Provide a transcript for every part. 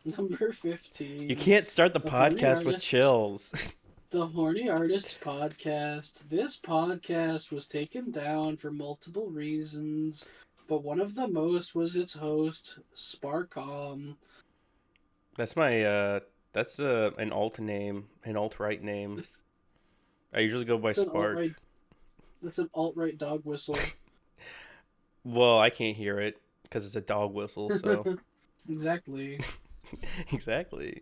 Number You 15, can't start the the Horny podcast with Artist. chills. The Horny Artists podcast. This podcast was taken down for multiple reasons, but one of the most was its host, Sparkcom. That's my that's an alt name, an alt right name. I usually go by It's an alt Spark. right. That's an alt right dog whistle. Well, I can't hear it because it's a dog whistle. So Exactly. exactly.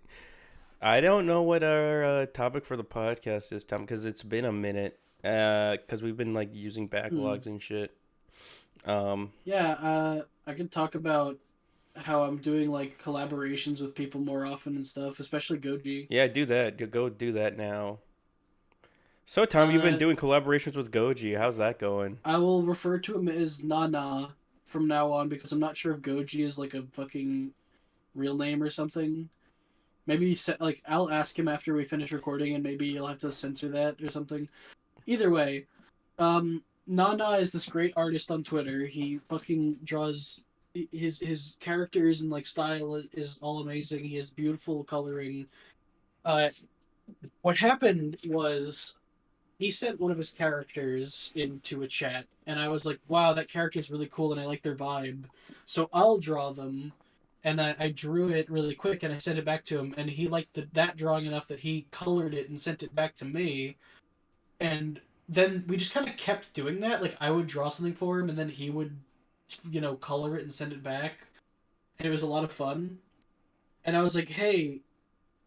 I don't know what our topic for the podcast is, Tom, because it's been a minute. Because we've been like using Hmm. backlogs and shit. Um, Yeah. I can talk about how I'm doing like collaborations with people more often and stuff, especially Goji. yeah, do that. Go do that now. So, Tom, you've been Uh, doing collaborations with Goji. How's that going? I will refer to him as Nana from now on because I'm not sure if Goji is like a fucking real name or something. Maybe like I'll ask him after we finish recording, and maybe you'll have to censor that or something. Either way, Nana is this great artist on Twitter. He fucking draws his characters and like style is all amazing. He has beautiful coloring. Uh, what happened was he sent one of his characters into a chat, and I was like, "Wow, that character is really cool, and I like their vibe." So I'll draw them, and I drew it really quick, and I sent it back to him, and he liked that drawing enough that he colored it and sent it back to me, and then we just kind of kept doing that. Like I would draw something for him, and then he would, color it and send it back, and it was a lot of fun. And I was like, "Hey,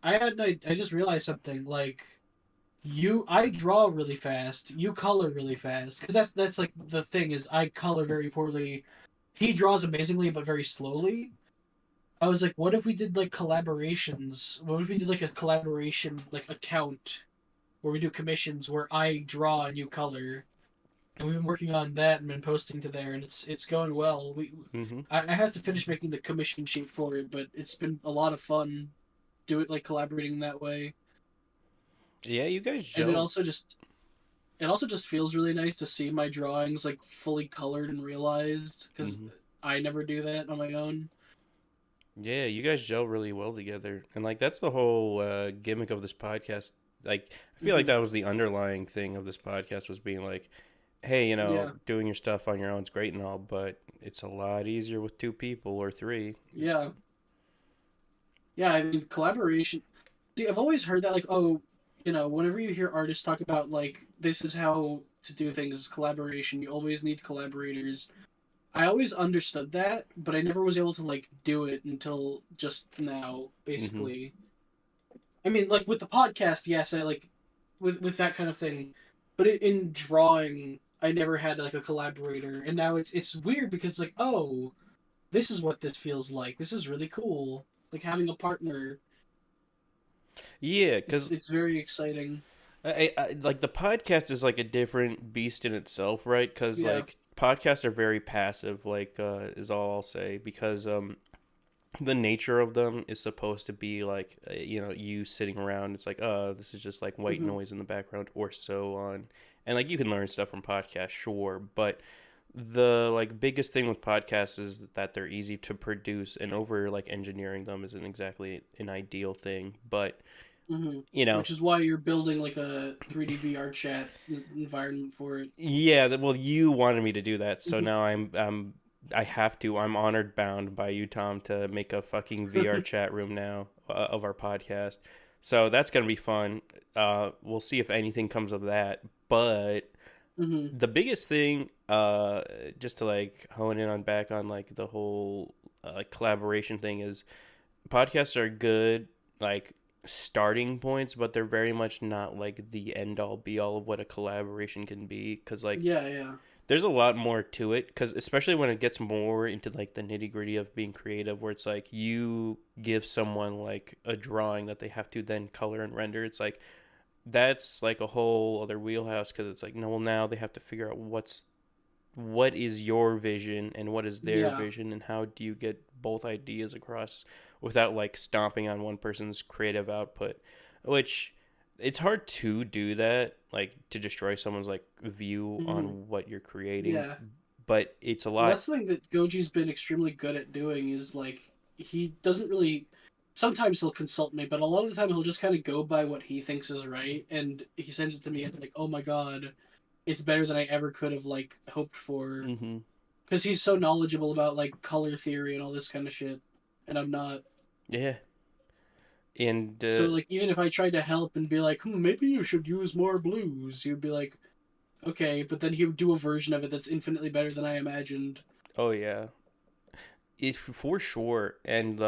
I just realized something. Like I draw really fast. You color really fast because that's like the thing is I color very poorly. He draws amazingly but very slowly. I was like, what if we did like collaborations? What if we did like a collaboration like account where we do commissions where I draw and you color? And we've been working on that and been posting to there, and it's going well. Mm-hmm. I have to finish making the commission sheet for it, but it's been a lot of fun. Do it like collaborating that way, Yeah, you guys and gel. it also just feels really nice to see my drawings like fully colored and realized because Mm-hmm. I never do that on my own. Yeah, you guys gel really well together, and like that's the whole gimmick of this podcast. Like, I feel like Hmm. that was the underlying thing of this podcast was being like, hey, Yeah, doing your stuff on your own is great and all, but it's a lot easier with two people or three. yeah, yeah. I mean, collaboration. See, I've always heard that like, oh, whenever you hear artists talk about like this is how to do things is collaboration. You always need collaborators. I always understood that, but I never was able to like do it until just now, Mm-hmm. basically. I mean, like with the podcast, yes, I like with that kind of thing, but in drawing, I never had like a collaborator, and now it's weird because it's like, oh, this is what this feels like. This is really cool. Like having a partner, Yeah, it's because it's very exciting. like the podcast is like a different beast in itself, right? Because Yeah. like podcasts are very passive, like is all I'll say, because the nature of them is supposed to be like you sitting around. It's like this is just like white Hmm. noise in the background or so on, and like you can learn stuff from podcasts, sure, but the like biggest thing with podcasts is that they're easy to produce, and over like engineering them isn't exactly an ideal thing, but Hmm. you know Which is why you're building like a 3D VR chat environment for it. yeah, well, you wanted me to do that, so Hmm. now I have to. I'm honored, bound by you, Tom, to make a fucking VR chat room now of our podcast. So that's gonna be fun. We'll see if anything comes of that. But Hmm. the biggest thing, just to like hone in on back on like the whole collaboration thing is podcasts are good, like starting points, but they're very much not like the end all be all of what a collaboration can be. Because like Yeah, yeah. there's a lot more to it. Because especially when it gets more into like the nitty gritty of being creative, where it's like you give someone like a drawing that they have to then color and render. It's like that's like a whole other wheelhouse because it's like no, well now they have to figure out what is your vision and what is their Yeah. vision and how do you get both ideas across without like stomping on one person's creative output, which it's hard to do that, like to destroy someone's like view Hmm. on what you're creating, Yeah. but it's a Well, lot. that's something that Goji's been extremely good at doing is like he doesn't really. sometimes he'll consult me, but a lot of the time he'll just kind of go by what he thinks is right, and he sends it to me and I'm like, oh my god, it's better than I ever could have like hoped for, Mm-hmm. because he's so knowledgeable about like color theory and all this kind of shit, and I'm not. Yeah. And So like even if I tried to help and be like, maybe you should use more blues, he'd be like, okay, but then he would do a version of it that's infinitely better than I imagined. oh yeah, if for sure. And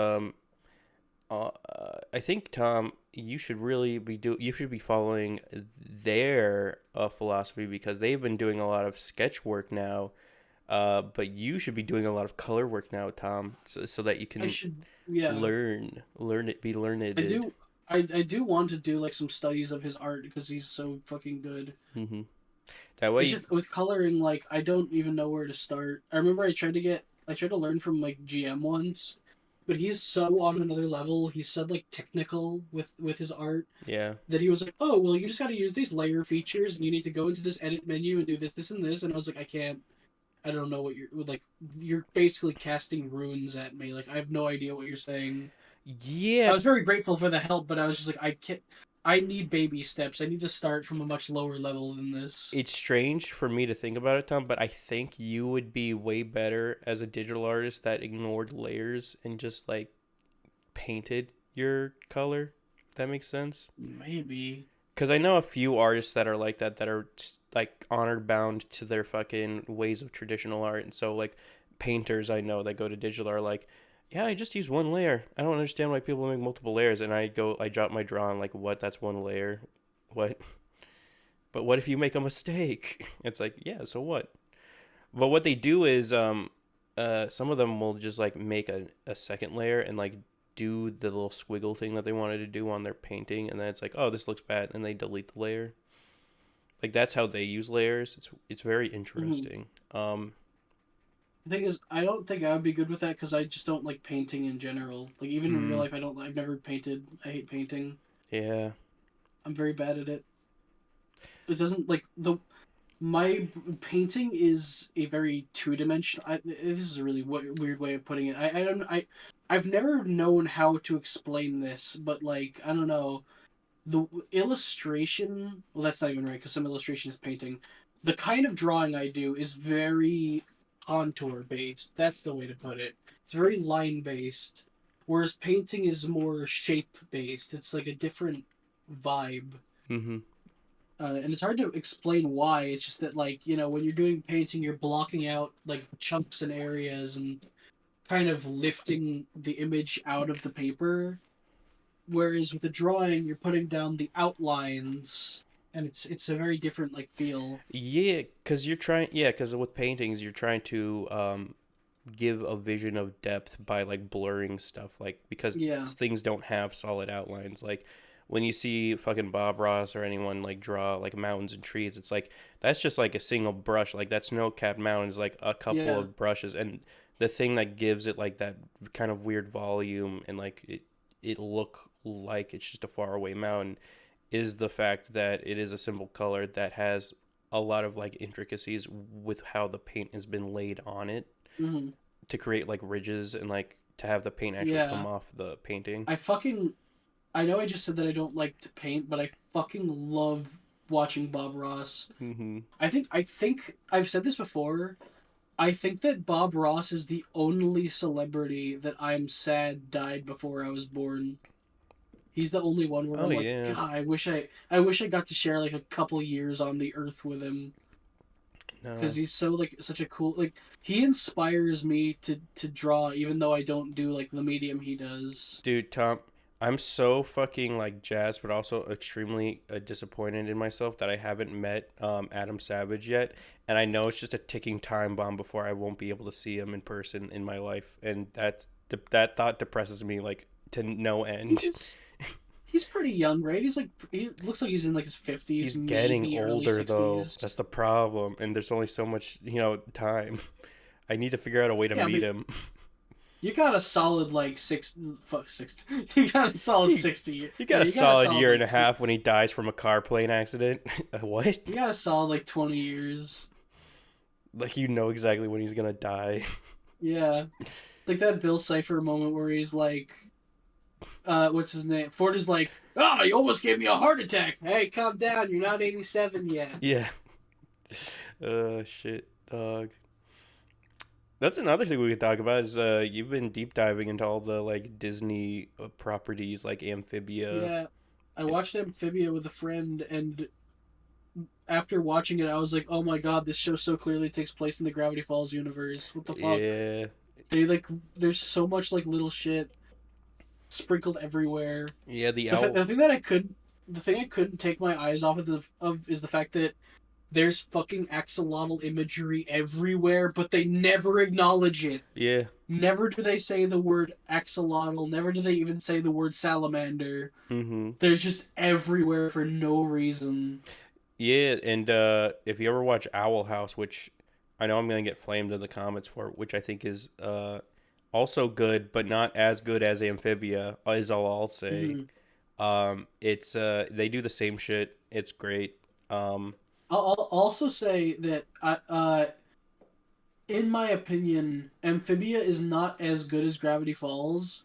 I think Tom, you should really you should be following their philosophy because they've been doing a lot of sketch work now. But you should be doing a lot of color work now, Tom, so that you I can should, yeah, learn it, be I learned. do. I do want to do like some studies of his art because he's so fucking good. Mm-hmm. That way, It's just with coloring, like I don't even know where to start. I remember I tried to learn from like GM once, but he's so on another level. He's so like technical with his art yeah, that he was like, oh well, you just got to use these layer features, and you need to go into this edit menu and do this, this, and this. And I was like, I can't. I don't know what you're like. You're basically casting runes at me. Like I have no idea what you're saying. I yeah. was very grateful for the help, but I was just like, I can't. I need baby steps. I need to start from a much lower level than this. It's strange for me to think about it, Tom, but I think you would be way better as a digital artist that ignored layers and just like painted your color. If that makes sense. Maybe. Because I know a few artists that are like that, that are like honor bound to their fucking ways of traditional art. And so, like, painters I know that go to digital are like, yeah, I just use one layer. I don't understand why people make multiple layers. And I drop my drawing, like, what? That's one layer? What? But what if you make a mistake? It's like, yeah, so what? But what they do is, some of them will just like make a second layer and like do the little squiggle thing that they wanted to do on their painting, and then it's like, oh, this looks bad, and they delete the layer. Like that's how they use layers. It's very Mm-hmm. interesting. The thing is, I don't think I would be good with that because I just don't like painting in general. Like even in real Mm, life, I don't. I've never painted. I hate painting. yeah. I'm very bad at it. It doesn't like the my painting is a very two dimensional. This is a really weird way of putting it. I don't. I've never known how to explain this, but like I don't know the illustration. Well, that's not even right because some illustration is painting. The kind of drawing I do is very contour based. That's the way to put it. It's very line based, whereas painting is more shape based. It's like a different vibe. Mm-hmm. And it's hard to explain why. It's just that, like, when you're doing painting, you're blocking out like chunks and areas and kind of lifting the image out of the paper. Whereas with the drawing, you're putting down the outlines, and it's a very different like feel. Yeah, because you're trying. Yeah, because with paintings, you're trying to give a vision of depth by like blurring stuff, like because Yeah. things don't have solid outlines. Like when you see fucking Bob Ross or anyone like draw like mountains and trees, it's like that's just like a single brush. Like that snow capped mountain is like a couple Yeah. of brushes, and the thing that gives it like that kind of weird volume and like it look like it's just a far away mountain is the fact that it is a simple color that has a lot of like intricacies with how the paint has been laid on it Hmm. to create like ridges and like to have the paint actually come Yeah. off the painting. I fucking I know I just said that I don't like to paint, but I fucking love watching Bob Ross. Mm-hmm. I think I've said this before. I think that Bob Ross is the only celebrity that I'm sad died before I was born. He's the only one where Oh I'm like, yeah. God, I wish I got to share like a couple years on the earth with him because No, he's so like such a cool like he inspires me to draw even though I don't do like the medium he does. dude, Tom, I'm so fucking like jazzed, but also extremely disappointed in myself that I haven't met Adam Savage yet, and I know it's just a ticking time bomb before I won't be able to see him in person in my life, and that thought depresses me like to no end. He's he's pretty young, right? He's like he looks like he's in like his 50s, He's getting maybe early older though. 60s. That's the problem, and there's only so much time. I need to figure out a way to Yeah, meet but him. you got a solid like fuck 60. You got a solid he 60. he got Yeah, a you got a solid solid year and like a half when he dies from a car plane accident. What? you got a solid like 20 years. Like you know exactly when he's gonna die. Yeah. It's like that Bill Cipher moment where he's like what's his name? Ford is like, "Ah, you almost gave me a heart attack." Hey, calm down. You're not 87 yet. Yeah. Shit, dog. That's another thing we could talk about is you've been deep diving into all the like Disney properties like Amphibia. Yeah, I watched Amphibia with a friend, and after watching it, I was like, "Oh my god, this show so clearly takes place in the Gravity Falls universe. What the fuck?" Yeah, They like, there's so much like little shit sprinkled everywhere. yeah. The The owl. the thing that I couldn't, the thing I couldn't take my eyes off of is the fact that there's fucking axolotl imagery everywhere, but they never acknowledge it. Yeah. Never do they say the word axolotl. Never do they even say the word salamander. Mm-hmm. They're just everywhere for no reason. Yeah, and if you ever watch Owl House, which I know I'm gonna get flamed in the comments for, which I think is also good, but not as good as Amphibia, is all I'll say. Mm-hmm. It's they do the same shit. It's great. Um, I'll also say that in my opinion, Amphibia is not as good as Gravity Falls,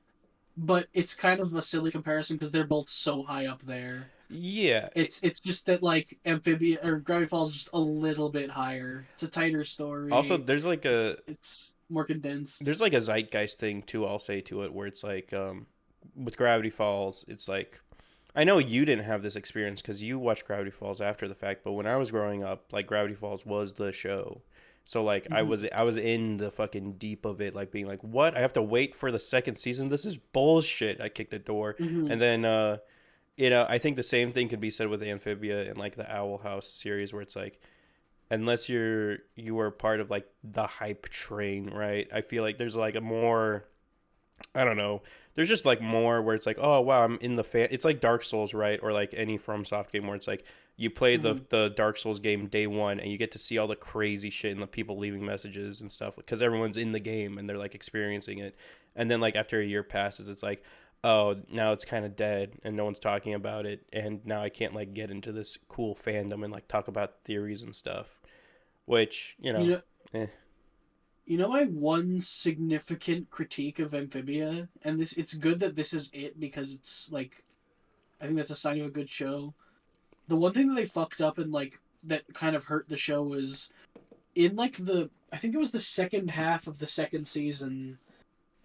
but it's kind of a silly comparison because they're both so high up there. yeah. It's just that like Amphibia or Gravity Falls is just a little bit higher. It's a tighter Also, story. It's more condensed. there's like a zeitgeist thing too. I'll say to it where it's like with Gravity Falls, it's like I know you didn't have this experience because you watched Gravity Falls after the fact, but when I was growing up, like Gravity Falls was the show. So like Mm-hmm. I was in the fucking deep of it, like being like, what? I have to wait for the second season. This is bullshit. I kicked the door, Mm-hmm. and then I think the same thing could be said with Amphibia and like the Owl House series, where it's like unless you are part of like the hype train, right? I feel like there's like a more I don't know. There's just like more where it's like, oh wow, I'm in the fan. It's like Dark Souls, right? Or like any FromSoft game where it's like you play Mm-hmm. the Dark Souls game day one and you get to see all the crazy shit and the people leaving messages and stuff because everyone's in the game and they're like experiencing it. And then like after a year passes, it's like, oh, now it's kind of dead and no one's talking about it. And now I can't like get into this cool fandom and like talk about theories and stuff, which You know, eh. my one significant critique of Amphibia, and this it's good that this is it because it's like I think that's a sign of a good show. The one thing that they fucked up and like that kind of hurt the show was in like the I think it was the second half of the second season,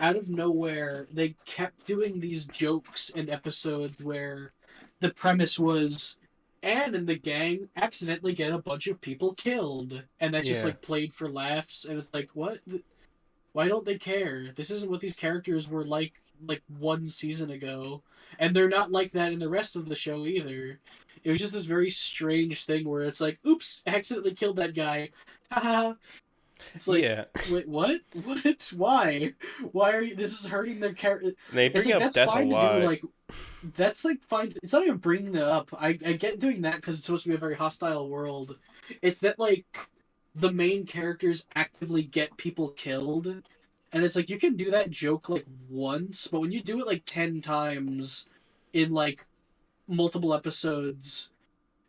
out of nowhere, they kept doing these jokes and episodes where the premise was Anne and the gang accidentally get a bunch of people killed, and that's just Yeah. like played for laughs. And it's like, what? Why don't they care? This isn't what these characters were like one season ago, and they're not like that in the rest of the show either. It was just this very strange thing where it's like, oops, I accidentally killed that guy. Haha. It's like, Yeah. wait, what? What? Why? Why are you? This is hurting their character. They It's bring like up that's death a fine to do. lot. Like that's like fine. It's not even bringing it up. I get doing that because it's supposed to be a very hostile world. It's that like the main characters actively get people killed, and it's like you can do that joke like once, but when you do it like 10 times in like multiple episodes,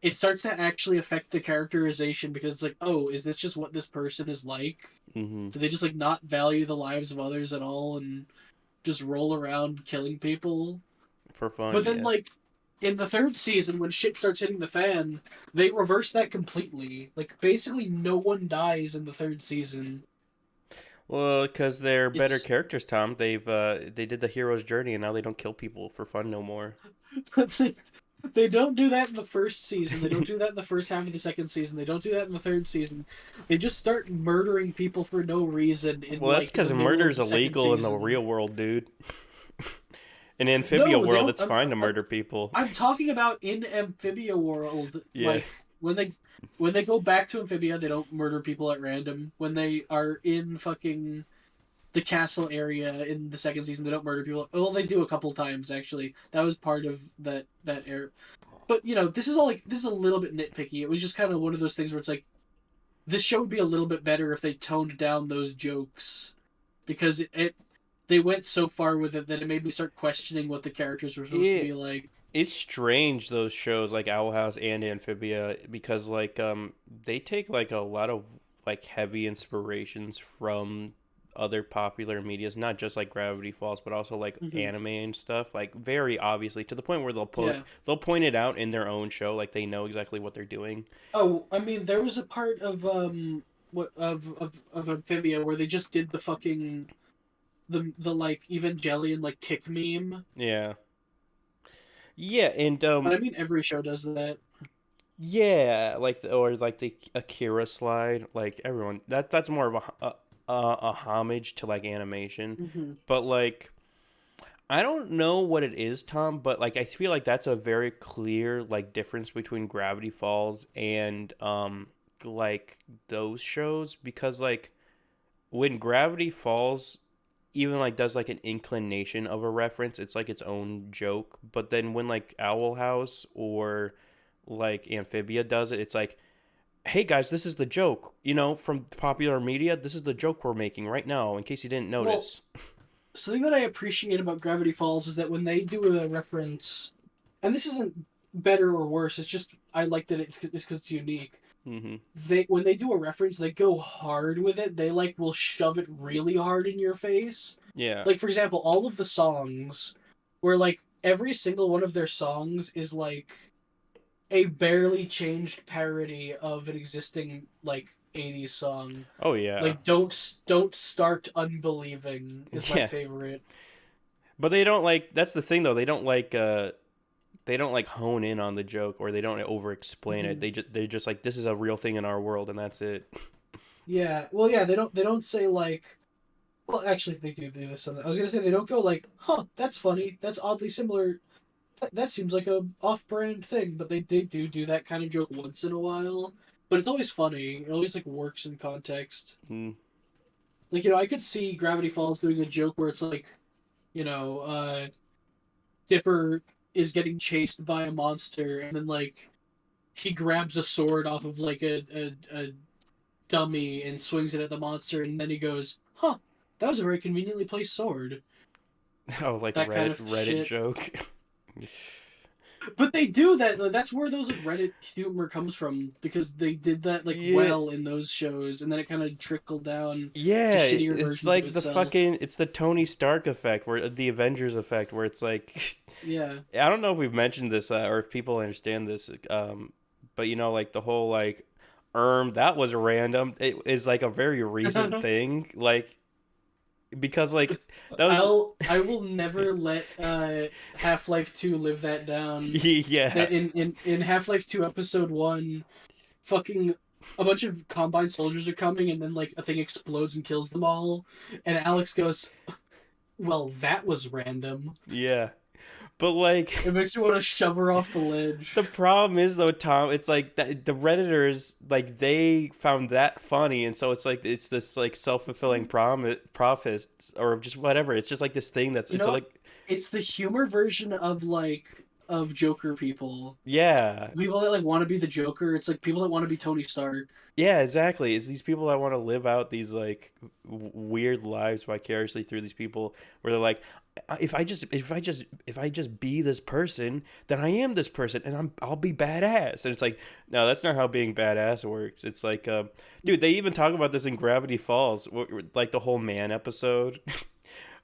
it starts to actually affect the characterization because it's like, oh, is this just what this person is like? Hmm. Do they just like not value the lives of others at all and just roll around killing people? For fun, But then yeah. like in the third season when shit starts hitting the fan, they reverse that completely. Like basically no one dies in the third season. Well, because they're better It's characters, Tom. They did the hero's journey, and now they don't kill people for fun no more. they don't do that in the first season. They don't do that in the first half of the second season. They don't do that in the third season. They just start murdering people for no reason in Well, that's like because the middle of murder's the second illegal in the season. real world, dude. In amphibia No, they world, don't. it's fine to murder people. I'm talking about in Amphibia world. Yeah, Like when they go back to Amphibia, they don't murder people at random. When they are in fucking the castle area in the second season, they don't murder people. Well, they do a couple times actually. That was part of that era. But this is all like this is a little bit nitpicky. It was just kind of one of those things where it's like this show would be a little bit better if they toned down those jokes because they went so far with it that it made me start questioning what the characters were supposed to be it like. it's strange those shows like Owl House and Amphibia because like they take like a lot of like heavy inspirations from other popular medias, not just like Gravity Falls, but also like Hmm. anime and stuff, like very obviously to the point where Yeah. they'll point it out in their own show, like they know exactly what they're doing. Oh, I mean, there was a part of what of Amphibia where they just did the fucking the like Evangelion like kick meme. Yeah, yeah, and But I mean, every show does that. yeah, like or like the Akira slide, like everyone that's more of a homage to like animation, Hmm. but like I don't know what it is, Tom, but like I feel like that's a very clear like difference between Gravity Falls and like those shows because like when Gravity Falls even like does like an inclination of a reference, it's like its own joke, but then when like Owl House or like Amphibia does it, it's like, "Hey guys, this is the joke, from popular media. This is the joke we're making right now in case you didn't Well, notice." something that I appreciate about Gravity Falls is that when they do a reference, and this isn't better or worse, it's just I like that it's because it's unique. Mhm. They when they do a reference, they go hard with it. They like will shove it really hard in your face. Yeah. Like for example, all of the songs, where like every single one of their songs is like a barely changed parody of an existing like 80s song. Oh yeah. Like don't start unbelieving is my Yeah. favorite. But they don't like that's the thing though. They don't like hone in on the joke or they don't over explain it. Hmm. They're just like this is a real thing in our world and that's it. Yeah, well, yeah, they don't say like, well, actually, they do this. I was gonna say they don't go like, huh, that's funny, that's oddly similar. That seems like a off-brand thing, but they do that kind of joke once in a while. But it's always funny. It always like works in context. Mm. Like I could see Gravity Falls doing a joke where it's like, you know, Dipper is getting chased by a monster, and then like he grabs a sword off of like a dummy and swings it at the monster, and then he goes, "Huh, that was a very conveniently placed sword." Oh, like That kind Reddit of Reddit shit. joke. But they do that. That's where those like Reddit humor comes from because they did that like Yeah. well in those shows, and then it kind of trickled down to Yeah, shittier it's versions of like itself. it's the Tony Stark effect where the Avengers effect where it's like Yeah. I don't know if we've mentioned this or if people understand this but like the whole like that was random. It is like a very recent thing like because like that was I will never let Half-Life 2 live that down. yeah. That in Half-Life 2 episode 1, fucking a bunch of Combine soldiers are coming, and then like a thing explodes and kills them all, and Alex goes, "Well, that was random." Yeah. But It like makes me want to shove her off the the ledge. problem is though, Tom, it's like the Redditors like they found that funny, and so it's like it's this like self fulfilling prophet or just whatever. It's just like this thing that's You it's know what? like It's the humor version of like of Joker people. yeah, People that like want to be the Joker. It's like people that want to be Tony Stark. yeah, exactly. It's these people that want to live out these like weird lives vicariously through these people, where they're like, if I just be this person, then I am this person, and I'll be badass. And it's like, no, that's not how being badass works. It's like, dude, they even talk about this in Gravity Falls, like the whole man episode,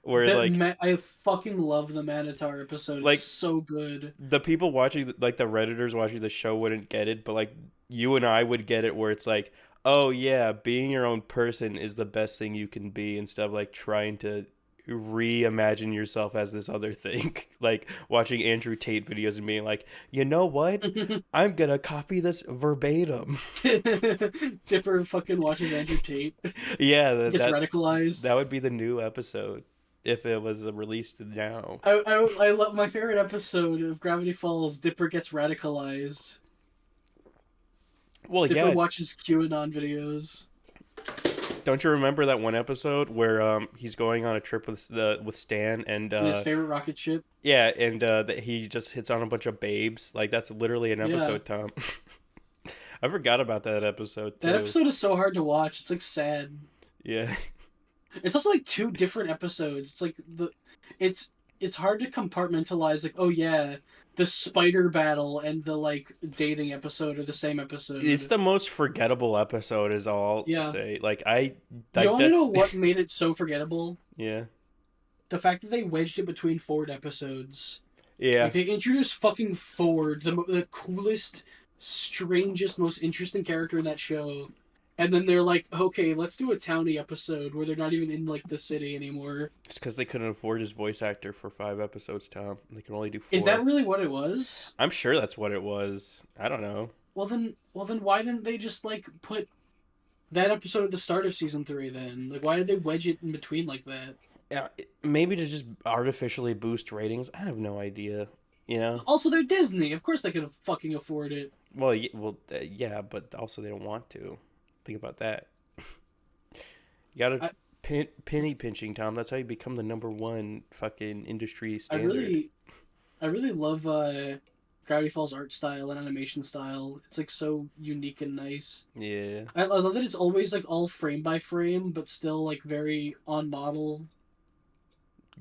where I fucking love the Manitar episode. It's like so good. the people watching, like the Redditors watching the show, wouldn't get it, but like you and I would get it, where it's like, oh yeah, being your own person is the best thing you can be, instead of like trying to reimagine yourself as this other thing. Like watching Andrew Tate videos and being like, you know what? I'm gonna copy this verbatim. Dipper fucking watches Andrew Tate. Yeah, Gets radicalized. that would be the new episode if it was released now. I love my favorite episode of Gravity Falls. Dipper gets radicalized. Well, Dipper yeah. watches QAnon videos Don't you remember that one episode where he's going on a trip with Stan and in his favorite rocket ship. yeah, and that he just hits on a bunch of babes. Like that's literally an Yeah, episode, Tom. I forgot about that episode that too. episode is so hard to watch. It's like sad. Yeah. It's also like two different episodes. It's it's hard to compartmentalize like, oh yeah, the spider battle and the like dating episode are the same It's episode. the most forgettable episode, is all I'll Yeah. say. You Like want to know that's what made it so forgettable? yeah, The fact that they wedged it between Ford episodes. yeah. Like they introduced fucking Ford, the coolest, strangest, most interesting character in that show, and then they're like, okay, let's do a townie episode where they're not even in like the city anymore. It's because they couldn't afford his voice actor for 5 episodes, Tom. They can only do Is that 4. really what it was? I'm sure that's what it was. I don't know. Well then, why didn't they just like put that episode at the start of season 3? Then, like, why did they wedge it in between like that? Yeah, maybe to just artificially boost ratings. I have no idea. You know. Also, they're Disney. Of course, they could fucking afford it. Yeah, but also they don't want to. Think about that. You gotta I penny pinching, Tom. That's how you become the number one fucking industry I standard. really I really love Gravity Falls art style and animation style. It's like so unique and nice. Yeah. I love that it's always like all frame by frame, but still like very on model.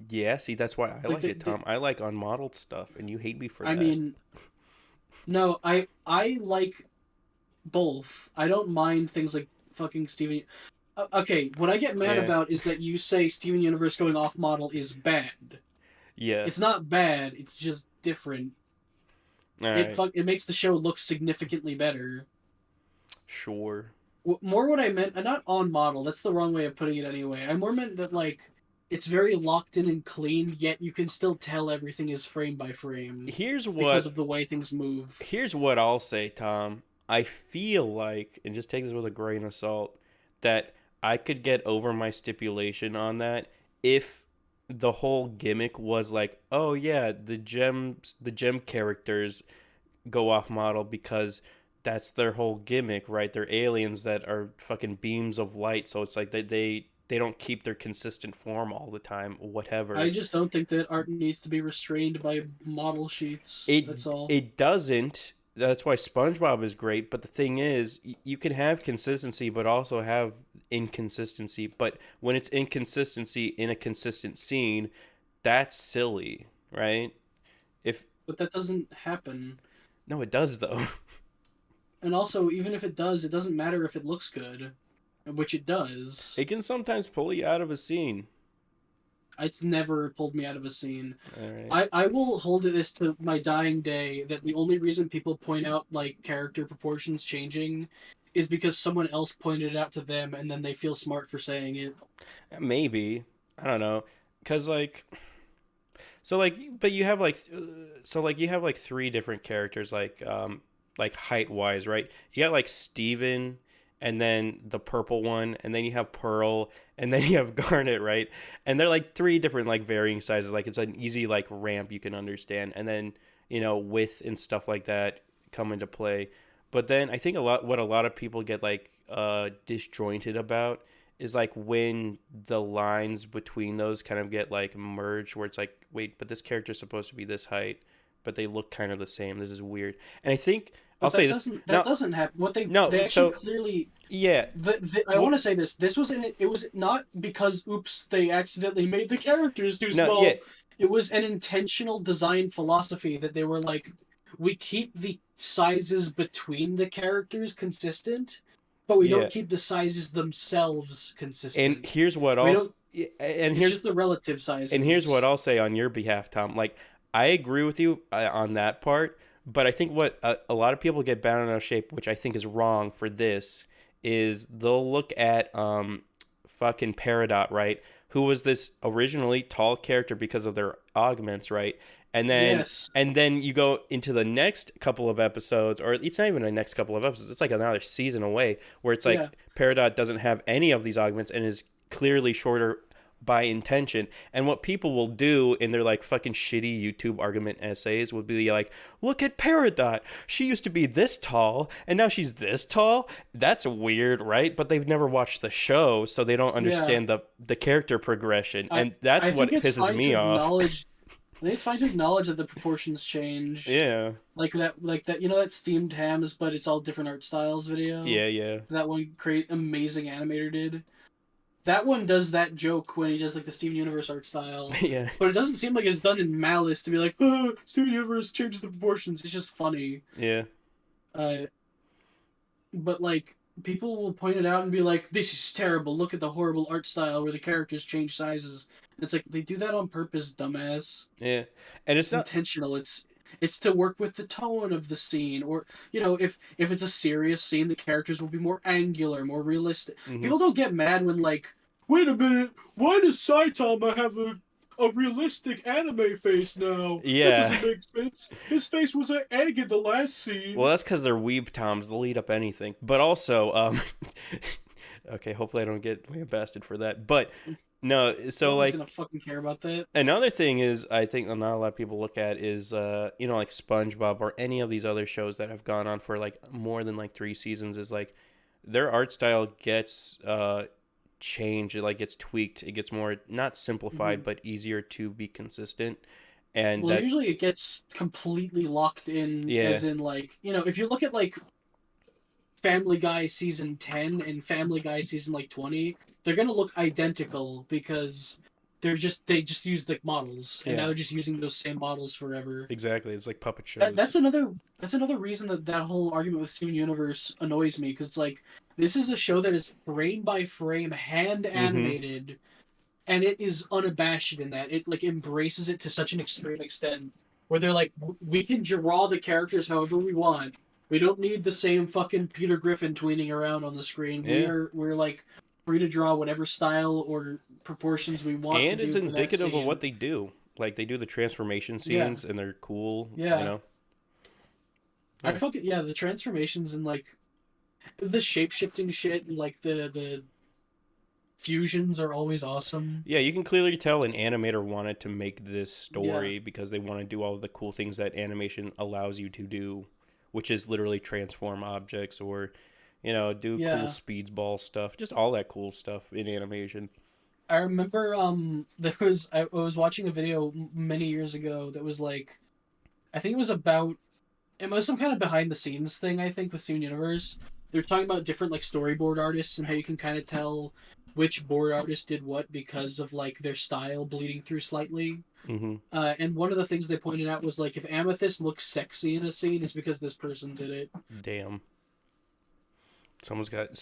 Yeah, see, that's why I Like like it, Tom. I like unmodeled stuff, and you hate me for I that. mean, no, I like both. I don't mind things like fucking Steven. Okay, what I get mad Yeah. about is that you say Steven Universe going off model is bad. Yeah. It's not bad. It's just different. All right. It makes the show look significantly better. Sure. More what I meant, not on model. That's the wrong way of putting it anyway. I more meant that like it's very locked in and clean, yet you can still tell everything is frame by frame Here's because what of the way things move. here's what I'll say, Tom. I feel like, and just take this with a grain of salt, that I could get over my stipulation on that if the whole gimmick was like, oh yeah, the gem characters go off model because that's their whole gimmick, right? They're aliens that are fucking beams of light, so it's like they don't keep their consistent form all the time, I whatever. just don't think that art needs to be restrained by model sheets. It That's all. it doesn't. That's why SpongeBob is great. But the thing is, you can have consistency, but also have inconsistency. But when it's inconsistency in a consistent scene, that's silly, right? If But that doesn't happen. no, it does though. And also, even if it does, it doesn't matter if it looks good, which it does. It can sometimes pull you out of a scene. It's never pulled me out of a scene. All right. I will hold this to my dying day that the only reason people point out like character proportions changing is because someone else pointed it out to them and then they feel smart for saying it. Maybe, I don't know, cause so like, but you have you have like 3 different characters like height wise, right? You got like Steven, and then the purple one, and then you have Pearl, and then you have Garnet, right? And they're like 3 different like varying sizes. Like it's an easy like ramp you can understand, and then width and stuff like that come into play. But then I think a lot of people get like disjointed about is like when the lines between those kind of get like merged, where it's like, wait, but this character's supposed to be this height, but they look kind of the same. This is weird. And I think I'll But say this that now. doesn't happen. What No, they actually so clearly yeah, I well, want to say this. This was it was not because oops they accidentally made the characters too no, yeah, small. It was an intentional design philosophy that they were like, we keep the sizes between the characters consistent, but we yeah. don't keep the sizes themselves And consistent. here's what We I'll don't. and It's here's just the relative here's what sizes. I'll say on your behalf, Tom. Like I agree with you on that part, but I think what a lot of people get bent out of shape, which I think is wrong for this, is they'll look at fucking Peridot, right? Who was this originally tall character because of their augments, right? And then Yes. you go into the next couple of episodes, or it's not even the next couple of episodes. It's like another season away, where it's Yeah. like Peridot doesn't have any of these augments and is clearly shorter by intention. And what people will do in their like fucking shitty YouTube argument essays would be like, look at Peridot. She used to be this tall and now she's this tall. That's weird, right? But they've never watched the show, so they don't Yeah. understand the character progression. I And that's I think what it's pisses fine to me off. acknowledge. I think it's fine to acknowledge that the proportions change. Yeah. Like that, you know that steamed hams, but it's all different art styles video. Yeah, yeah. That one great amazing animator did. that one does that joke when he does like the Steven Universe art style, Yeah. but it doesn't seem like it's done in malice to be like, oh, Steven Universe changes the proportions. It's just funny. Yeah. Uh, but like people will point it out and be like, "This is terrible. Look at the horrible art style where the characters change sizes." And it's like they do that on purpose, dumbass. Yeah. And it's It's not. intentional. It's to work with the tone of the scene, or if it's a serious scene, the characters will be more angular, more realistic. Hmm. People don't get mad when like, wait a minute, why does Saitama have a realistic anime face now? That Yeah. doesn't make sense. His face was an egg in the last Well, scene. that's because they're weeb toms. They'll eat up anything. But also, okay, hopefully I don't get lambasted for that. But no, No so one's like gonna fucking care about that. another thing is I think not a lot of people look at is like SpongeBob or any of these other shows that have gone on for like more than like 3 seasons is like their art style gets changed, it like gets tweaked, it gets more not simplified Mm-hmm. but easier to be consistent, and Well, that usually it gets completely locked in, yeah. as in like if you look at like Family Guy season 10 and Family Guy season like 20, they're gonna look identical because they just use like models, and now Yeah, they're just using those same models forever. exactly. It's like puppet That, shows. that's another that's another reason that whole argument with Steven Universe annoys me, because it's like this is a show that is frame by frame hand Mm-hmm. animated, and it is unabashed in that it like embraces it to such an extreme extent where they're like, we can draw the characters however we want. We don't need the same fucking Peter Griffin tweening around on the screen. Yeah, We're like free to draw whatever style or proportions we want to and it's do for that indicative of what scene. they do. Like they do the transformation Yeah, scenes and they're cool, you yeah. know. I Yeah. fucking yeah, the transformations and like the shape shifting shit and like the fusions are always awesome. Yeah, you can clearly tell an animator wanted to make this Yeah, story because they want to do all the cool things that animation allows you to do, which is literally transform objects or, do cool yeah. speedball stuff, just all that cool stuff in animation. I remember I was watching a video many years ago that was like, I think it was about, it was some kind of behind the scenes thing, I think, with Steven Universe. They were talking about different like storyboard artists and how you can kind of tell which board artist did what because of like their style bleeding through slightly. Hmm. And one of the things they pointed out was like, if Amethyst looks sexy in a scene, it's because this person did it. Damn,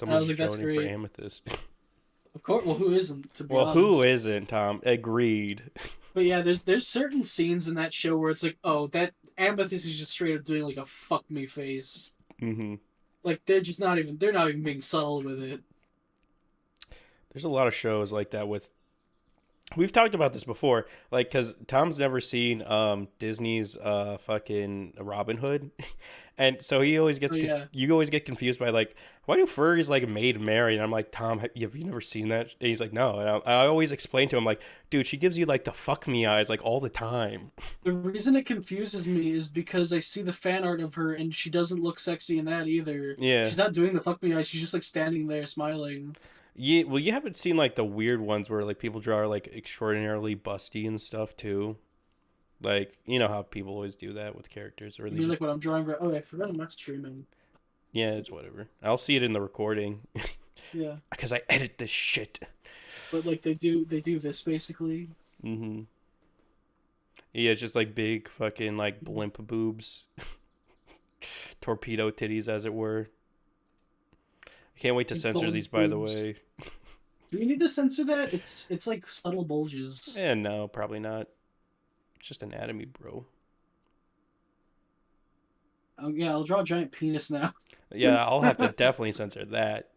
And I was someone's like, that's droning for great. Amethyst. Of course, well, who isn't, to be Well, who honest? isn't, Tom? Agreed. But yeah, there's certain scenes in that show where it's like, oh, that Amethyst is just straight up doing like a fuck me face. Hmm. Like they're not even being subtle with it. There's a lot of shows like that with. We've talked about this before, like, because Tom's never seen Disney's fucking Robin Hood, and so he always Oh gets yeah, you always get confused by like, why do furries like Maid Mary? And I'm like, Tom, have you never seen that? And he's like, no. And I always explain to him like, dude, she gives you like the fuck me eyes like all the time. the reason it confuses me is because I see the fan art of her and she doesn't look sexy in that either. Yeah, She's not doing the fuck me eyes. She's just like standing there smiling. yeah. Well, you haven't seen like the weird ones where like people draw like extraordinarily busty and stuff too. Like you know how people always do that with characters, or I they mean, just like what I'm drawing. Right. Oh, I forgot I'm not streaming. yeah, it's whatever. I'll see it in the recording Yeah, because I edit this shit. but like they do this basically. Hmm. Yeah, it's just like big fucking like blimp boobs, torpedo titties, as it were. I can't wait to Big censor bulge these, by the boobs. way. Do we need to censor that? It's like subtle bulges. And no, probably not. It's just anatomy, bro. Oh yeah, I'll draw a giant penis now. Yeah, I'll have to definitely censor that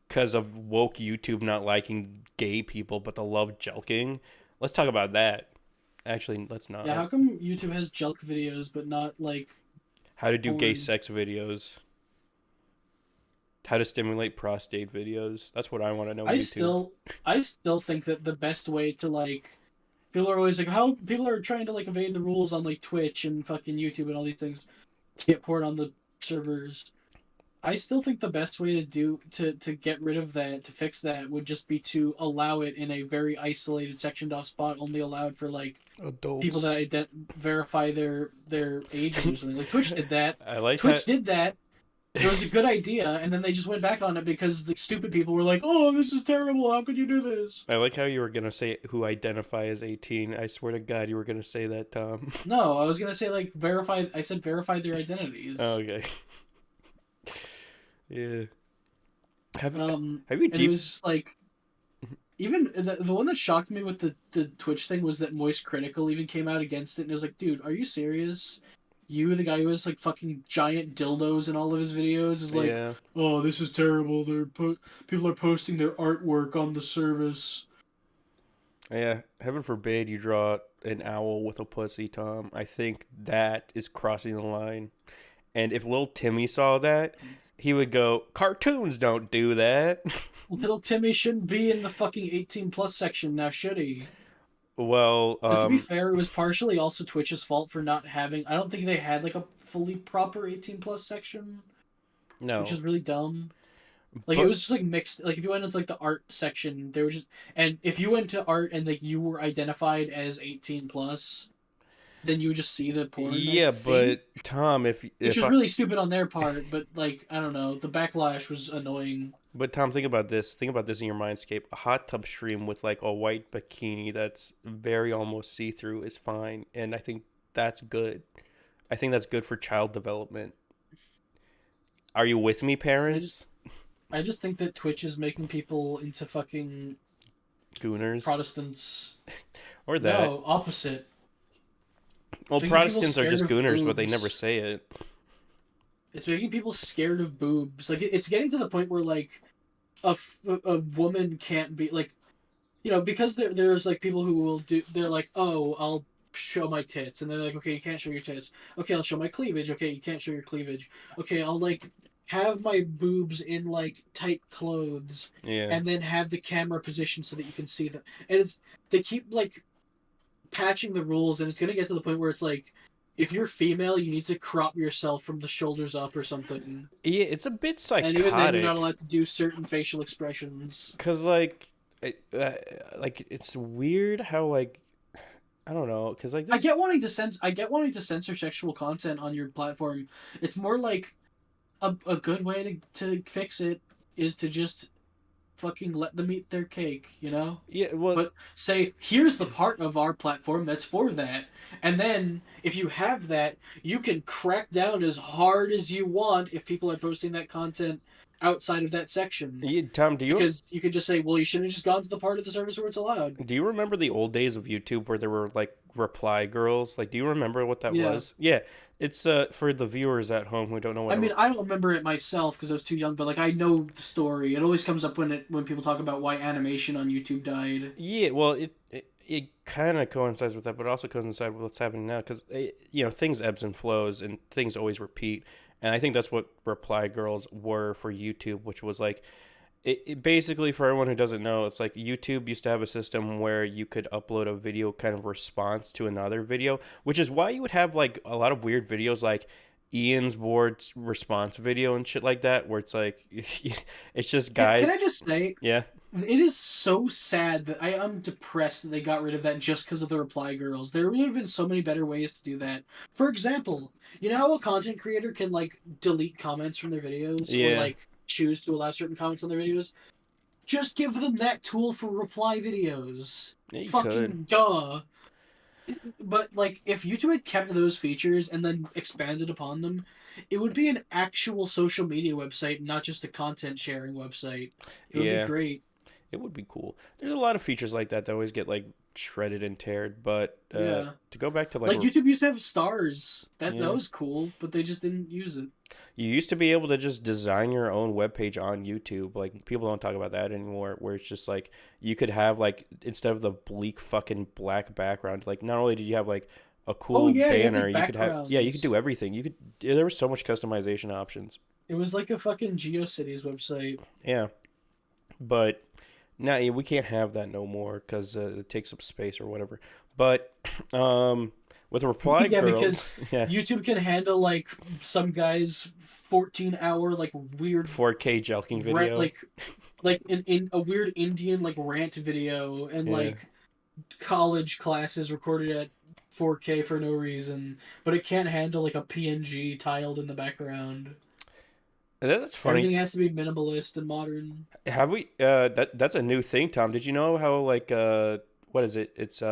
because of woke YouTube not liking gay people, but they love jelking. Let's talk about that. Actually, let's Yeah, not. how come YouTube has jelk videos but not like How to do gay porn? sex videos. How to stimulate prostate videos. That's what I want to know, I YouTube. still I still think that the best way to like, people are always like, how people are trying to like evade the rules on like Twitch and fucking YouTube and all these things to get porn on the servers. I still think the best way to get rid of that, to fix that, would just be to allow it in a very isolated sectioned off spot, only allowed for like people Adults. that verify their ages or something. Like Twitch did that. I like how Twitch did that, It was a good idea, and then they just went back on it because the stupid people were like, "Oh, this is terrible. How could you do this?" I like how you were gonna say who identify as 18. I swear to God, you were gonna say that, Tom. No, I was gonna say like verify. I said verify their identities. Okay. Yeah. Have have you And it deep? was just like even the one that shocked me with the Twitch thing was that Moist Critical even came out against it, and it was like, dude, are you serious? You, the guy who has like fucking giant dildos in all of his videos, is like, Yeah. oh, this is terrible. People are posting their artwork on the service. Yeah. Heaven forbid you draw an owl with a pussy, Tom. I think that is crossing the line. And if little Timmy saw that, he would go, "Cartoons don't do that." Little Timmy shouldn't be in the fucking 18 plus section now, should he? Well, But to be fair, it was partially also Twitch's fault for not having. I don't think they had like a fully proper 18 plus section, which no, is really dumb. Like it but was just like mixed. Like if you went into like the art section, they were just, and if you went to art and like you were identified as 18 plus, then you would just see the porn. I yeah, think, but Tom, which if was I, really stupid on their part. But like I don't know, the backlash was annoying. but Tom, think about this. Think about this in your mindscape. A hot tub stream with like a white bikini that's very almost see through is fine, and I think that's good. I think that's good for child development. Are you with me, I just parents? I just think that Twitch is making people into fucking Gooners Protestants. or that? No, opposite. Well, It's making people Protestants are scared just of gooners, but they never boobs. say it. It's making people scared of boobs. Like it's getting to the point where like a woman can't be like because there's like people who will do they're like, oh, I'll show my tits, and they're like, okay, you can't show your tits. Okay, I'll show my cleavage. Okay, you can't show your cleavage. Okay, I'll like have my boobs in like tight clothes, Yeah. and then have the camera positioned so that you can see them. And it's they keep like patching the rules, and it's gonna get to the point where it's like, if you're female, you need to crop yourself from the shoulders up or something, Yeah, it's a bit and even then, you're not psychotic. allowed to do certain facial expressions. Cause like it's weird how like I don't know. Cause like this. I get wanting to censor sexual content on your platform. It's more like a good way to fix it is to just fucking let them eat their cake, you know? Yeah. Well. But say, here's the part of our platform that's for that. And then if you have that, you can crack down as hard as you want if people are posting that content outside of that section. Yeah, Tom, Because you could just say, well, you should have just gone to the part of the service where it's allowed. do you remember the old days of YouTube where there were like reply girls? Like, do you remember what that Yeah. was? Yeah. It's for the viewers at home who don't know what I a mean, I don't remember it myself because I was too young, but like I know the story. It always comes up when people talk about why animation on YouTube died. yeah. Well, it kind of coincides with that, but it also coincides with what's happening now because things ebbs and flows and things always repeat. And I think that's what reply girls were for YouTube, which was like it basically, for everyone who doesn't know, it's like YouTube used to have a system where you could upload a video kind of response to another video, which is why you would have like a lot of weird videos like Ian's board response video and shit like that, where it's like it's just Can guys. I just say, Yeah. it is so sad that I am depressed that they got rid of that just because of the reply girls. There would have been so many better ways to do that. For example, you know how a content creator can like delete comments from their videos or Yeah. like choose to allow certain comments on their videos? Just give them that tool for reply videos. Yeah, you could. Fucking duh. But like if YouTube had kept those features and then expanded upon them, it would be an actual social media website, not just a content sharing website. It would be Yeah. great. It would be cool. There's a lot of features like that that always get like shredded and teared, but Yeah. to go back to like Like YouTube used to have stars. That yeah. was cool, but they just didn't use it. You used to be able to just design your own webpage on YouTube. Like people don't talk about that anymore, where it's just like you could have like instead of the bleak fucking black background, like not only did you have like a Oh cool yeah, you had banner, like you could have you could backgrounds. do everything. You could there was so much customization options. It was like a fucking GeoCities website. Yeah. But now we can't have that no more cuz it takes up space or whatever. But with reply Yeah, because girls, yeah, YouTube can handle like some guy's 14-hour like weird 4K jelking rant video. like in a weird Indian like rant video and Yeah. like college classes recorded at 4K for no reason, but it can't handle like a PNG tiled in the background. That's funny. Everything has to be minimalist and modern. Have we that's a new thing, Tom. Did you know how like what is it? It's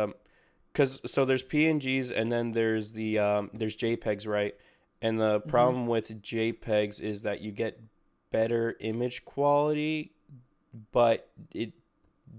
cuz so there's PNGs and then there's JPEGs, right? And the Hmm. problem with JPEGs is that you get better image quality, but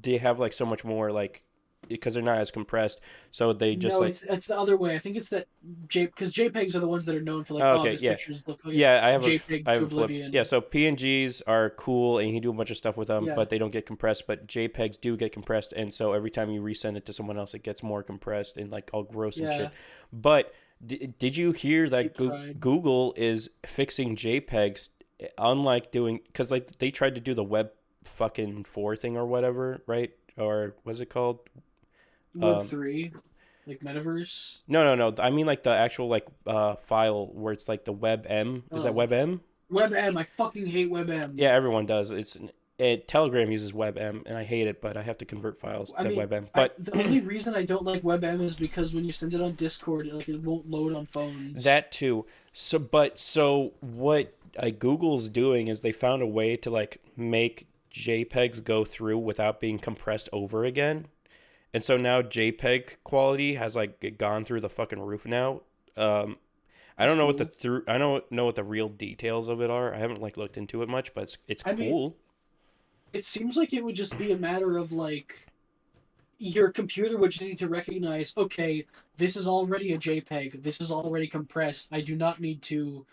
they have like so much more like because they're not as compressed, so they just No, like it's the other way. I think it's that because JPEGs are the ones that are known for like, oh, oh, okay, this yeah. pictures look like Yeah, JPEG I to have a flip. Yeah, oblivion. so PNGs are cool and you can do a bunch of stuff with them, Yeah, but they don't get compressed. But JPEGs do get compressed, and so every time you resend it to someone else, it gets more compressed and like all gross and yeah, shit. But did you hear that deep fried. Google is fixing JPEGs, unlike doing because like they tried to do the web fucking four thing or whatever, right? Or what's it called? Web Um, three, like metaverse. no. I mean like the actual like file where it's like the WebM. Is that Oh, WebM? WebM. I fucking hate WebM. Yeah, everyone does. Telegram uses WebM, and I hate it, but I have to convert files I to mean, WebM. I But the only reason I don't like WebM is because when you send it on Discord, it won't load on phones. that too. So what Google's doing is they found a way to like make JPEGs go through without being compressed over again, and so now JPEG quality has like gone through the fucking roof now. Um, I That's don't know what cool. I don't know what the real details of it are. I haven't like looked into it much, but it's I mean, cool. it seems like it would just be a matter of like your computer would just need to recognize, okay, this is already a JPEG. This is already compressed. I do not need to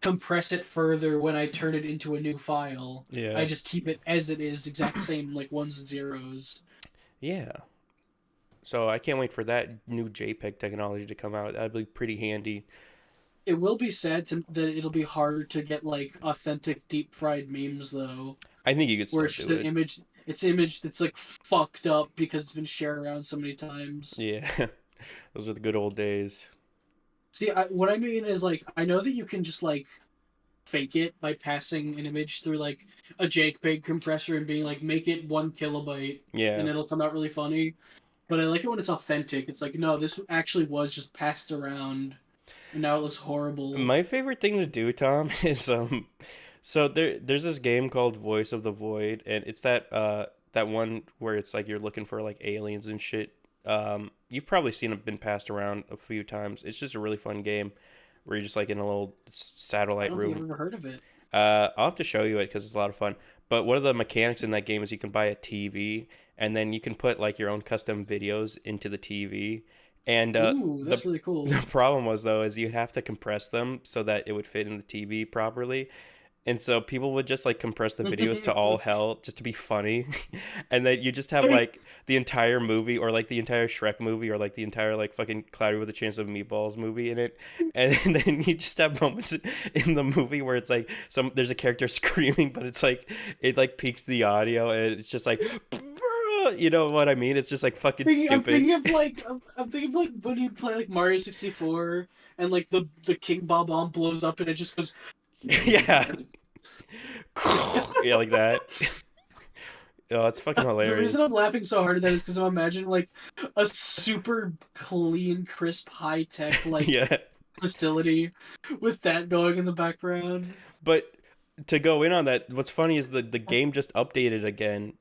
compress it further when I turn it into a new file. I Yeah, just keep it as it is, exact same like ones and zeros. yeah. So I can't wait for that new JPEG technology to come out. That'd be pretty handy. It will be sad that it'll be harder to get like authentic deep fried memes though, I think you could where still it's just do an it. image. It's an image that's like fucked up because it's been shared around so many times. Yeah, those are the good old days. See, what I mean is like I know that you can just like fake it by passing an image through like a JPEG compressor and being like make it 1 kilobyte Yeah. and it'll come out really funny. But I like it when it's authentic. It's like no, this actually was just passed around and now it looks horrible. My favorite thing to do, Tom, is so there's this game called Voice of the Void, and it's that one where it's like you're looking for like aliens and shit. You've probably seen it been passed around a few times. It's just a really fun game where you're just like in a little I satellite don't think I've room. ever heard of it. I'll have to show you it because it's a lot of fun. But one of the mechanics in that game is you can buy a TV and then you can put like your own custom videos into the TV. And Ooh, that's really the cool. problem was though is you have to compress them so that it would fit in the TV properly. And so people would just like compress the videos to all hell just to be funny. And then you just have like the entire movie or like the entire Shrek movie or like the entire like fucking Cloudy with a Chance of Meatballs movie in it. And then you just have moments in the movie where it's like there's a character screaming, but it's like it like peaks the audio and it's just like you know what I mean? It's just like fucking I'm stupid. thinking of like I'm thinking of like when you play like Mario 64 and like the King Bob bomb blows up and it just goes. Yeah. Yeah, like that. Oh, it's fucking The reason hilarious. I'm laughing so hard at that is because I'm imagining like a super clean, crisp, high tech like Yeah. facility with that going in the background. But to go in on that, what's funny is the game just updated again.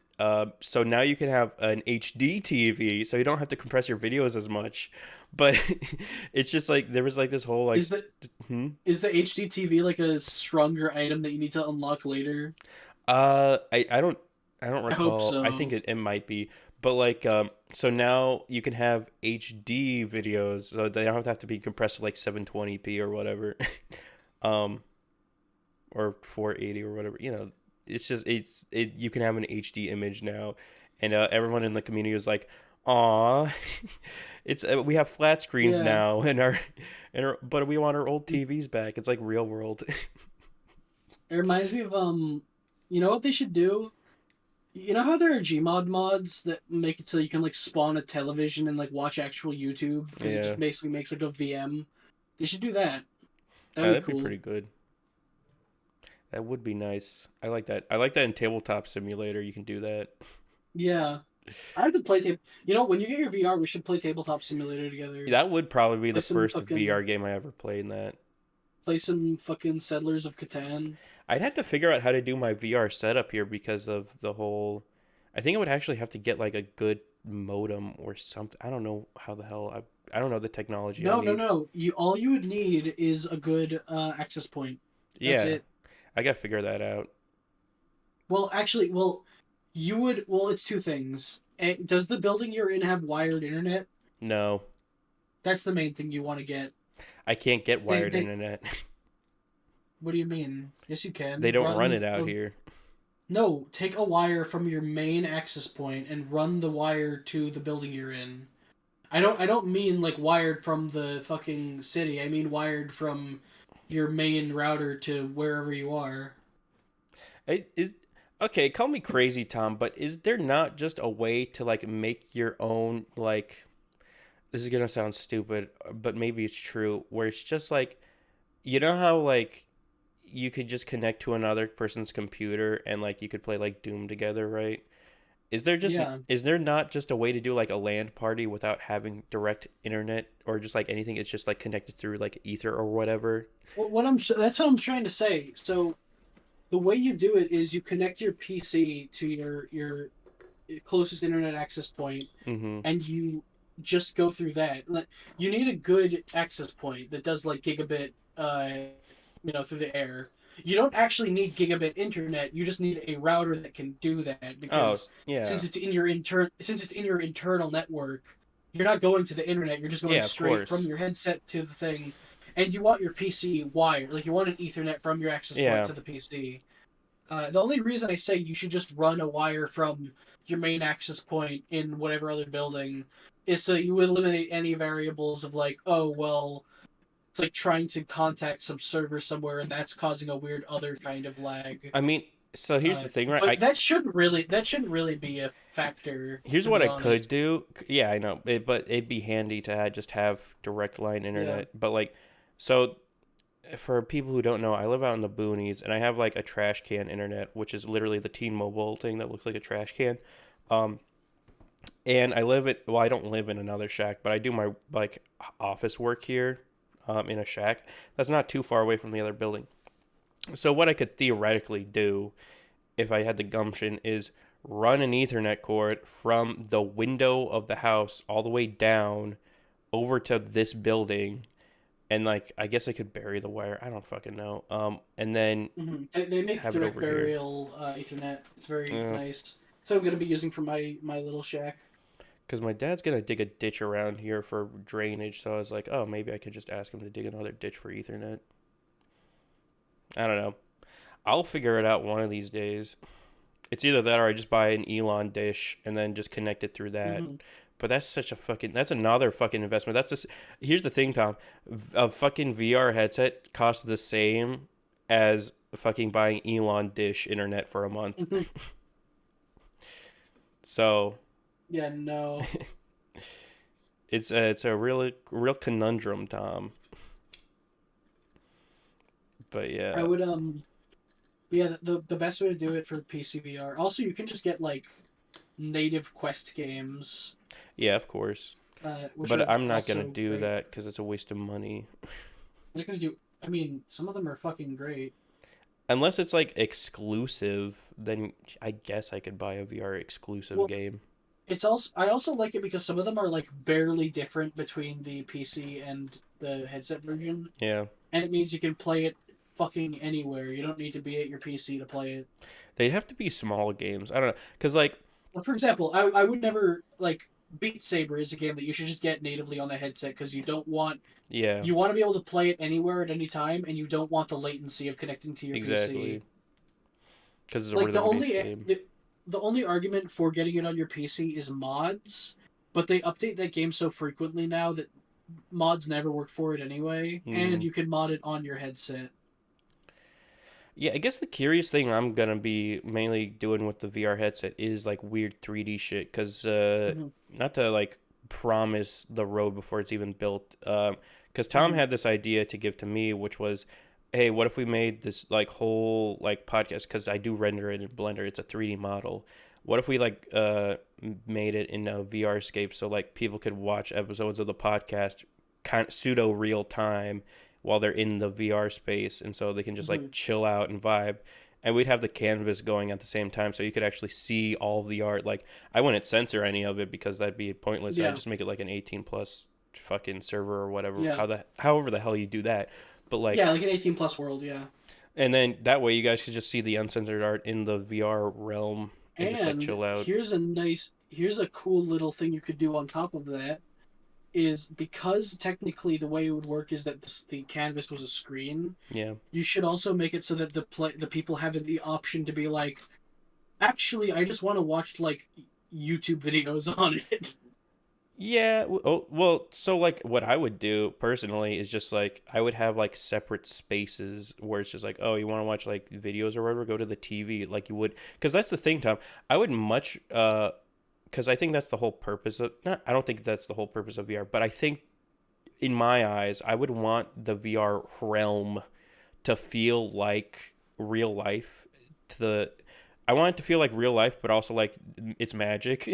So now you can have an HD TV, so you don't have to compress your videos as much. But it's just like there was like this whole like, Is the hmm? is the HD TV like a stronger item that you need to unlock later? I don't I hope recall. I think so. it might be, but like so now you can have HD videos, so they don't have to be compressed to like 720p or whatever. um, or 480 or whatever. You know, it's just you can have an HD image now, and everyone in the community was like, "Aw, it's we have flat screens Yeah. now, but we want our old TVs back." It's like real world. It reminds me of you know what they should do? You know how there are Gmod mods that make it so you can like spawn a television and like watch actual YouTube because it Yeah, just basically makes like a VM. They should do that. That'd be that'd be cool. pretty good. That would be nice. I like that. I like that in Tabletop Simulator. You can do that. Yeah. I have to play table. You know, when you get your VR, we should play Tabletop Simulator together. That would probably be Play the some first VR fucking game I ever played in that. Play some fucking Settlers of Catan. I'd have to figure out how to do my VR setup here because of the whole. I think I would actually have to get like a good modem or something. I don't know how the hell I don't know the technology I No, no, need. no. You all you would need is a good access point. That's Yeah, it. I gotta figure that out. Well, actually, well, you would. Well, it's two things. Does the building you're in have wired internet? No, That's the main thing you want to get. I can't get They, wired they. internet. What do you mean? Yes, you They can don't run run it out a. here. No, take a wire from your main access point and run the wire to the building you're in. I don't mean like wired from the fucking city. I mean wired from your main router to wherever you are. It is okay. Call me crazy, Tom, but is there not just a way to like make your own like? This is gonna sound stupid, but maybe it's true. Where it's just like, you know how like you could just connect to another person's computer and like you could play like Doom together, right? Yeah. Is there not just a way to do like a LAN party without having direct internet or just like anything? It's just like connected through like ether or whatever. Well, that's what I'm trying to say. So the way you do it is you connect your PC to your closest internet access point, Mm-hmm. and you just go through that. You need a good access point that does like gigabit, through the air. You don't actually need gigabit internet. You just need a router that can do that Oh because yeah, since it's in your internal network, you're not going to the internet. You're just going yeah, of straight from course, your headset to the thing, and you want your PC wired. Like you want an Ethernet from your access point yeah. to the PC. The only reason I say you should just run a wire from your main access point in whatever other building is so you eliminate any variables of like, oh well, it's like trying to contact some server somewhere and that's causing a weird other kind of lag. I mean, so here's the thing, right? But that shouldn't really be a factor, Here's to what be I could honest. do. Yeah, I know, but it'd be handy to just have direct line Yeah. internet. But like, so for people who don't know, I live out in the boonies, and I have like a trash can internet, which is literally the T-Mobile thing that looks like a trash can. Um, and I live it. Well, I don't live in another shack, but I do my like office work here, in a shack that's not too far away from the other building. So what I could theoretically do if I had the gumption is run an Ethernet cord from the window of the house all the way down over to this building, and like I guess I could bury the wire. I don't fucking know. And then They make have it direct over here. burial Ethernet. It's very Uh, nice. So I'm gonna be using for my little shack. because my dad's gonna dig a ditch around here for drainage, so I was like, oh, maybe I could just ask him to dig another ditch for Ethernet. I don't know. I'll figure it out one of these days. It's either that or I just buy an Elon dish and then just connect it through that. Hmm. But that's that's another fucking investment. Here's the thing, Tom. A fucking VR headset costs the same as fucking buying Elon dish internet for a month. So Yeah, no. it's a real conundrum, Tom. But I yeah, would yeah, the best way to do it for PCVR. Also, you can just get like native Quest games, yeah, of course. which But are I'm not gonna also do great. that because it's a waste of money. They're gonna do. I mean, some of them are fucking great. Unless it's like exclusive, then I guess I could buy a VR exclusive Well, game. it's also I also like it because some of them are like barely different between the PC and the headset version, Yeah. and it means you can play it fucking anywhere. You don't need to be at your PC to play it. They'd have to be small games. I don't know. Because, like, Well, for example, I would never like Beat Saber is a game that you should just get natively on the headset because yeah, you want to be able to play it anywhere at any time, and you don't want the latency of connecting to your PC. exactly. Because it's a Like rhythm-based game. the only argument for getting it on your PC is mods, but they update that game so frequently now that mods never work for it anyway, and Hmm. you can mod it on your headset. Yeah, I guess the curious thing I'm gonna be mainly doing with the VR headset is like weird 3D shit. Because Hmm. not to like promise the road before it's even built. Because Tom Hmm. had this idea to give to me, which was, hey, what if we made this like whole like podcast? Because I do render it in Blender. It's a 3D model. What if we like made it in a VR scape so like people could watch episodes of the podcast kind of pseudo real time while they're in the VR space, and so they can just like Hmm. chill out and vibe. And we'd have the canvas going at the same time, so you could actually see all of the art. Like, I wouldn't censor any of it because that'd be pointless. I'd Yeah, just make it like an 18 plus fucking server or whatever. yeah, However the hell you do that, but like, yeah, like an 18 plus world. Yeah, and then that way you guys could just see the uncensored art in the VR realm and just like and chill out. here's a cool little thing you could do on top of that is because technically the way it would work is that the canvas was a screen. Yeah. You should also make it so that the people have the option to be like, actually, I just want to watch like YouTube videos on it. Yeah. Oh, well, so like what I would do personally is just like I would have like separate spaces where it's just like, oh, you want to watch like videos or whatever, go to the TV like you would. Because that's the thing, Tom. I would much because I think that's the whole purpose of not. I don't think that's the whole purpose of VR, but I think in my eyes, I would want the VR realm to feel like real life. To the I want it to feel like real life, but also like it's magic,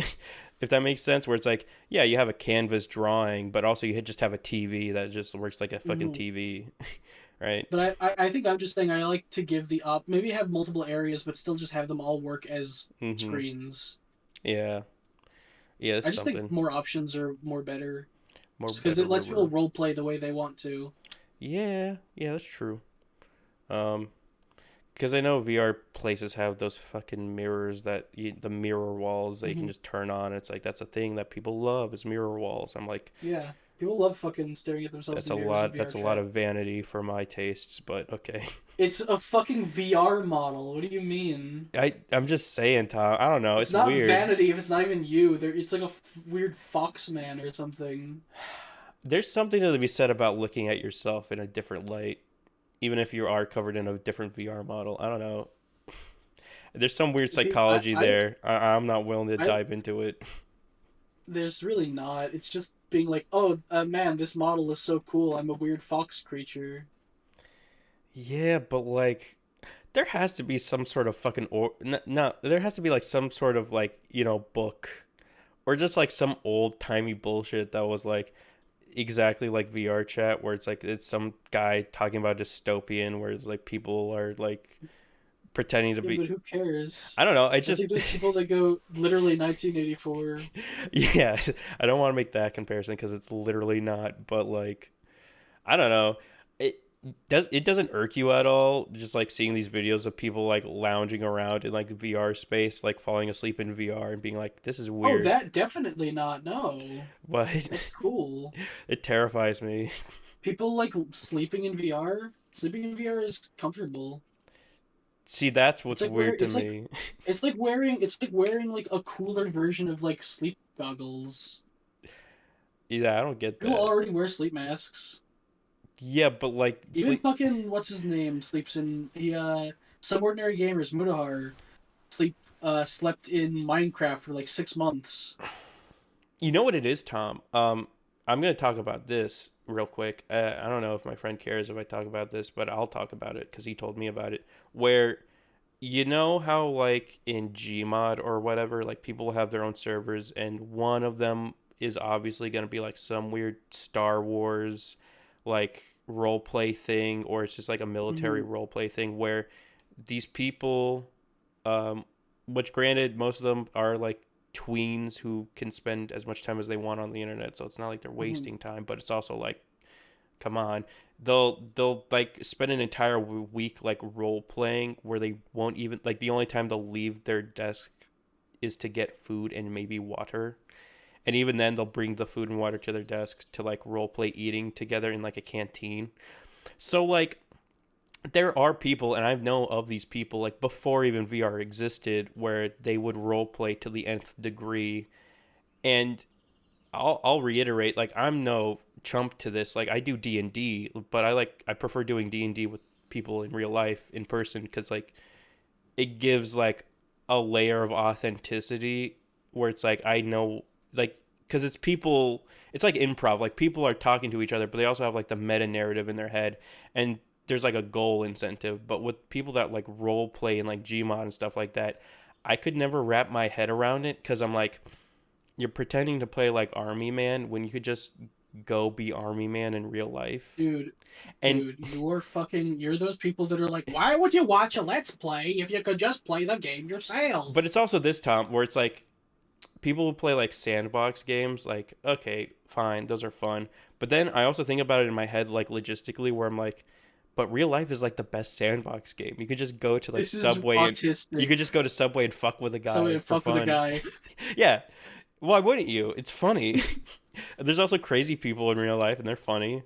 if that makes sense. Where it's like, yeah, you have a canvas drawing, but also you just have a TV that just works like a fucking Mhm. TV, right? But I think I'm just saying I like to give the op maybe have multiple areas, but still just have them all work as Mm-hmm. screens. Yeah, yeah, it's I just think something more options are more better, more just because better it lets people river. role play the way they want to. Yeah, yeah, that's true. Um, because I know VR places have those fucking mirrors the mirror walls that you can Hmm. just turn on. It's like that's a thing that people love is mirror walls. I'm like, Yeah, people love fucking staring at themselves that's in a mirrors in lot. VR That's a lot chat. of vanity for my tastes, but okay. It's a fucking VR model. What do you mean? I'm just saying, Tom. I don't know. It's It's not weird. vanity if it's not even you. It's like a weird fox man or something. There's something to be said about looking at yourself in a different light, even if you are covered in a different VR model. I don't know. There's some weird I, psychology I, there. I'm not willing to I, dive into it. there's really not. It's just being like, oh man, this model is so cool. I'm a weird fox creature. Yeah, but like there has to be some sort of fucking no, there has to be like some sort of like, book or just like some old-timey bullshit that was like exactly like VR chat where it's like it's some guy talking about dystopian where it's like people are like pretending to Yeah, be but who cares? I don't know. I I just think there's people that go literally 1984. yeah, I don't want to make that comparison because it's literally not. But like, I don't know. It doesn't irk you at all. Just like seeing these videos of people like lounging around in like VR space, like falling asleep in VR and being like, "This is Oh, weird," that definitely not. No, but that's cool. it terrifies me. People like sleeping in VR. Sleeping in VR is comfortable. See, that's It's what's like where weird to me. it's like wearing like a cooler version of like sleep goggles. Yeah, I don't get People that. already wear sleep masks. Yeah, but like Even sleep. fucking what's his name sleeps in some ordinary gamers Mudahar slept in Minecraft for like 6 months. You know what it is, Tom? I'm gonna talk about this real quick. I don't know if my friend cares if I talk about this, but I'll talk about it because he told me about it. Where you know how like in Gmod or whatever, like people have their own servers, and one of them is obviously gonna be like some weird Star Wars like role play thing, or it's just like a military Hmm. role play thing where these people, um, which granted most of them are like tweens who can spend as much time as they want on the internet, so it's not like they're Hmm. wasting time, but it's also like, come on, they'll like spend an entire week like role playing where they won't even like the only time they'll leave their desk is to get food and maybe water, and even then they'll bring the food and water to their desks to like role play eating together in like a canteen. So like there are people, and I know of these people like before even VR existed, where they would role play to the nth degree. And I'll reiterate, like I'm no chump to this. Like I do D&D, but I prefer doing D&D with people in real life in person because like it gives like a layer of authenticity where it's like I know like because it's people, it's like improv, like people are talking to each other but they also have like the meta narrative in their head, and there's like a goal incentive. But with people that like role play and like Gmod and stuff like that, I could never wrap my head around it because I'm like, you're pretending to play like army man when you could just go be army man in real life. Dude, And you're those people that are like, why would you watch a Let's Play if you could just play the game but yourself? it's also this time where it's like people who play like sandbox games, like, okay, fine, those are fun. But then I also think about it in my head, like logistically, where I'm like, but real life is like the best sandbox game. You could just go to like This is Subway and you autistic. could just go to Subway and fuck with a So guy I for fuck with a fun. guy. Yeah. Why wouldn't you? It's funny. There's also crazy people in real life and they're funny.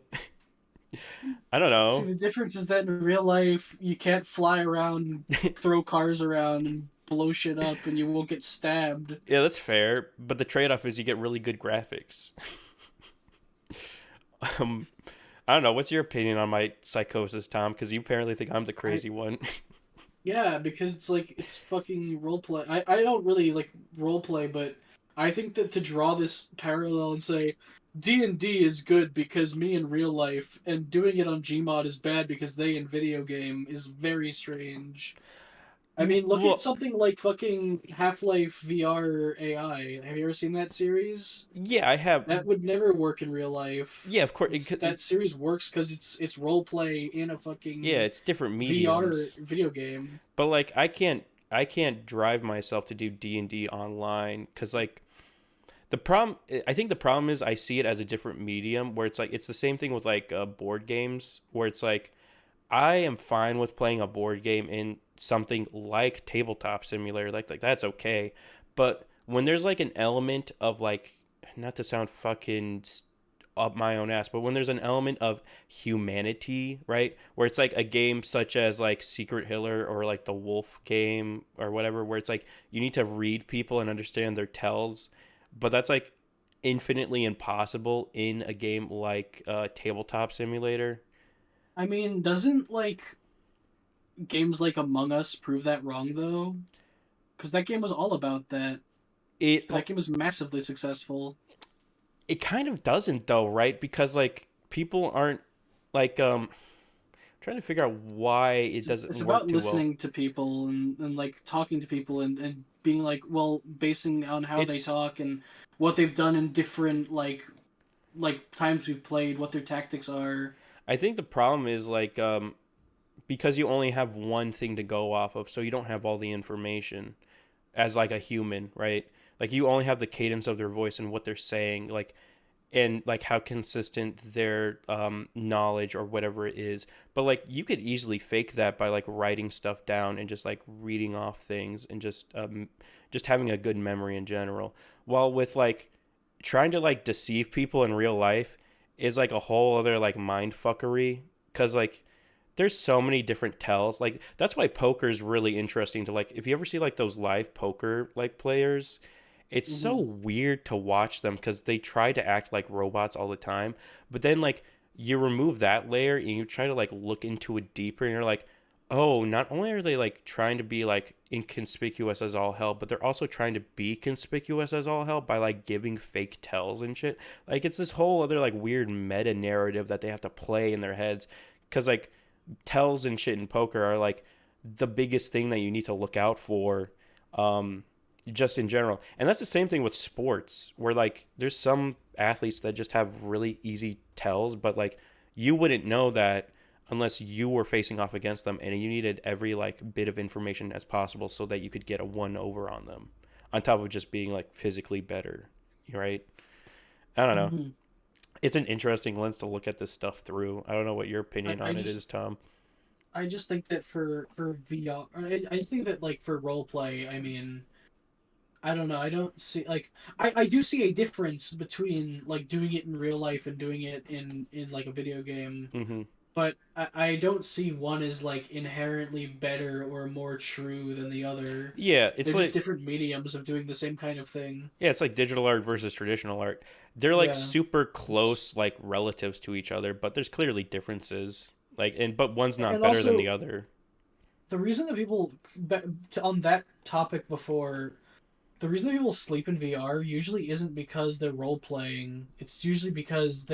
I don't See, know. the difference is that in real life, you can't fly around, throw cars around, and blow shit up, and you won't get stabbed. Yeah, that's fair, but the trade-off is you get really good graphics. um I don't know. What's your opinion on my psychosis, Tom? Because you apparently think I'm the I crazy one. Yeah, because it's like it's fucking roleplay. I don't really like roleplay, but I think that to draw this parallel and say D&D is good because me in real life and doing it on Gmod is bad because they in video game is very strange. I mean, look at Well, something like fucking Half-Life VR AI. Have you ever seen that series? yeah, I have. That would never work in real life. Yeah, of course. That series works because it's role play in a Yeah, fucking it's different VR mediums, video game. but like I can't drive myself to do D&D online because like the problem. I think the problem is I see it as a different medium where it's like it's the same thing with like board games where it's like I am fine with playing a board game in something like tabletop simulator, like that's okay. But when there's like an element of like, not to sound fucking up my own ass, but when there's an element of humanity, right? Where it's like a game such as like Secret Hitler or like the Wolf game or whatever, where it's like you need to read people and understand their tells, but that's like infinitely impossible in a game like tabletop simulator. I mean, doesn't like games like Among Us prove that wrong though? Because that game was all about that. It That game was massively successful. it kind of doesn't though, right? Because like people aren't like trying to figure out why it doesn't It's work about too well. listening to people and like talking to people and being like, well, basing on how they It's talk and what they've done in different like times we've played, what their tactics are. I think the problem is like because you only have one thing to go off of, so you don't have all the information as like a human, right? Like you only have the cadence of their voice and what they're saying, like and like how consistent their knowledge or whatever it is. But like you could easily fake that by like writing stuff down and just like reading off things and just having a good memory in general. While with like trying to like deceive people in real life is like a whole other like mind fuckery because like there's so many different tells. Like that's why poker is really interesting to like if you ever see like those live poker like players, it's so Hmm. weird to watch them because they try to act like robots all the time. But then like you remove that layer and you try to like look into it deeper and you're like, oh, not only are they like trying to be like inconspicuous as all hell, but they're also trying to be conspicuous as all hell by like giving fake tells and shit. Like it's this whole other like weird meta narrative that they have to play in their heads because like tells and shit in poker are like the biggest thing that you need to look out for um just in general. And that's the same thing with sports where like there's some athletes that just have really easy tells but like you wouldn't know that unless you were facing off against them and you needed every like bit of information as possible so that you could get a one over on them on top of just being like physically better, right? I don't know. Hmm. It's an interesting lens to look at this stuff through. I don't know what your I, opinion I on it just is, Tom. I just think that for VR, I just think that like for role play, I mean, I don't know. I don't see like I do see a difference between like doing it in real life and doing it in like a video game, Mm-hmm. but I don't see one as like inherently better or more true than the other. Yeah, it's They're just like different mediums of doing the same kind of thing. yeah, it's like digital art versus traditional art. They're like Yeah. super close like relatives to each other, but there's clearly differences. Like and but one's not And better than the also other. the reason that people on that topic before, the reason that people sleep in VR usually isn't because they're role playing. It's usually because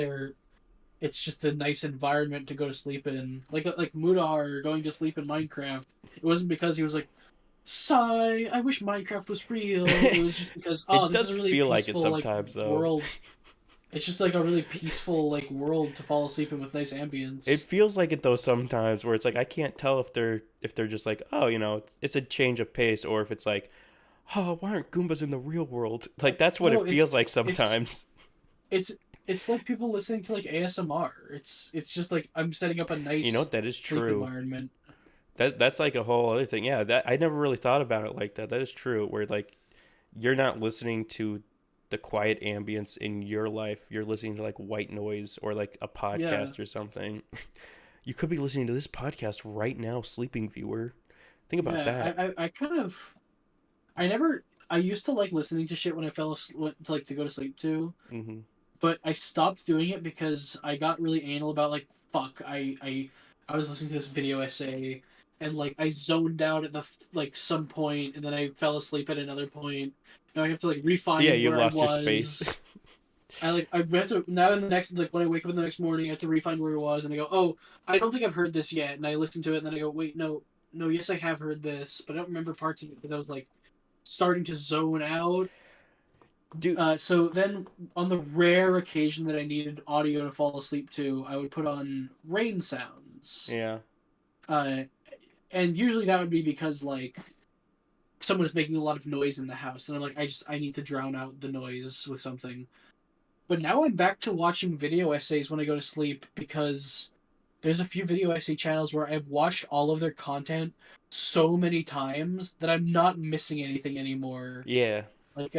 it's just a nice environment to go to sleep in. Like Mudahar going to sleep in Minecraft. It wasn't because he was like, sigh, I wish Minecraft was real. It was just because, oh, It this is does a really feel like it peaceful like sometimes though. world. It's just like a really peaceful like world to fall asleep in with nice It ambience. feels like it though sometimes, where it's like I can't tell if they're just like, oh, it's a change of pace, or if it's like, oh, why aren't Goombas in the real world? Like that's what No, it feels it's like sometimes. it's it's like people listening to like ASMR. It's just like I'm setting up a You know nice what? That is sleep true. environment. That's like a whole other thing. Yeah, that I never really thought about it like that. That is true. Where like you're not listening to the quiet ambience in your life. You're listening to like white noise or like a Yeah. podcast or something. You could be listening to this podcast right now, sleeping viewer. Think about Yeah, that. I kind of I never I used to like listening to shit when I fell asleep, like to go to sleep to, Hmm. but I stopped doing it because I got really anal about like fuck I was listening to this video essay and like I zoned out at the like some point and then I fell asleep at another point. Now I have to like Yeah, refine you where I lost your space. was. I have to now in the next like when I wake up in the next morning I have to refine where it was and I go, oh, I don't think I've heard this yet, and I listen to it and then I go, wait, no, yes I have heard this, but I don't remember parts of it because I was like starting to zone out. Dude, So then, on the rare occasion that I needed audio to fall asleep to, I would put on rain sounds. yeah. Uh, and usually that would be because like someone is making a lot of noise in the house, and I'm like, I need to drown out the noise with something. But now I'm back to watching video essays when I go to sleep because there's a few video essay channels where I've watched all of their content so many times that I'm not missing anything anymore. Yeah. Like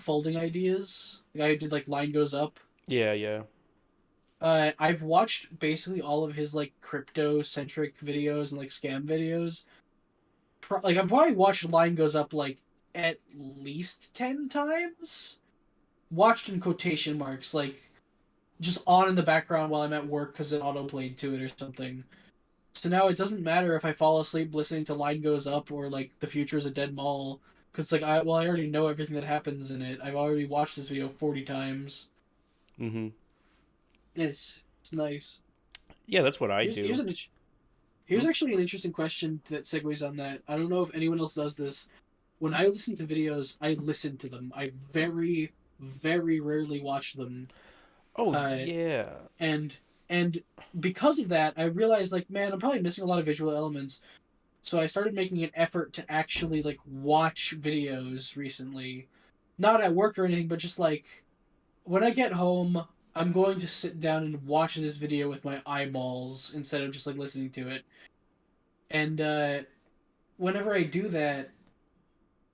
folding ideas. The guy who did like line goes up. Yeah, yeah. I've watched basically all of his like crypto centric videos and like scam videos. Like I've probably watched line goes up like at least 10 times. Watched in quotation marks, like just on in the background while I'm at work because it auto played to it or something. So now it doesn't matter if I fall asleep listening to line goes up or like the future is a dead mall. Because like I already know everything that happens in it. I've already watched this video 40 times. Hmm. It's nice. Yeah, that's what I Here's do. here's Hmm? actually an interesting question that segues on that. I don't know if anyone else does this. When I listen to videos, I listen to them. I very rarely watch them. Oh, Uh, yeah. and and because of that, I realized like, man, I'm probably missing a lot of visual elements. So I started making an effort to actually like watch videos recently. Not at work or anything, but just like when I get home, I'm going to sit down and watch this video with my eyeballs instead of just like listening to it. And whenever I do that,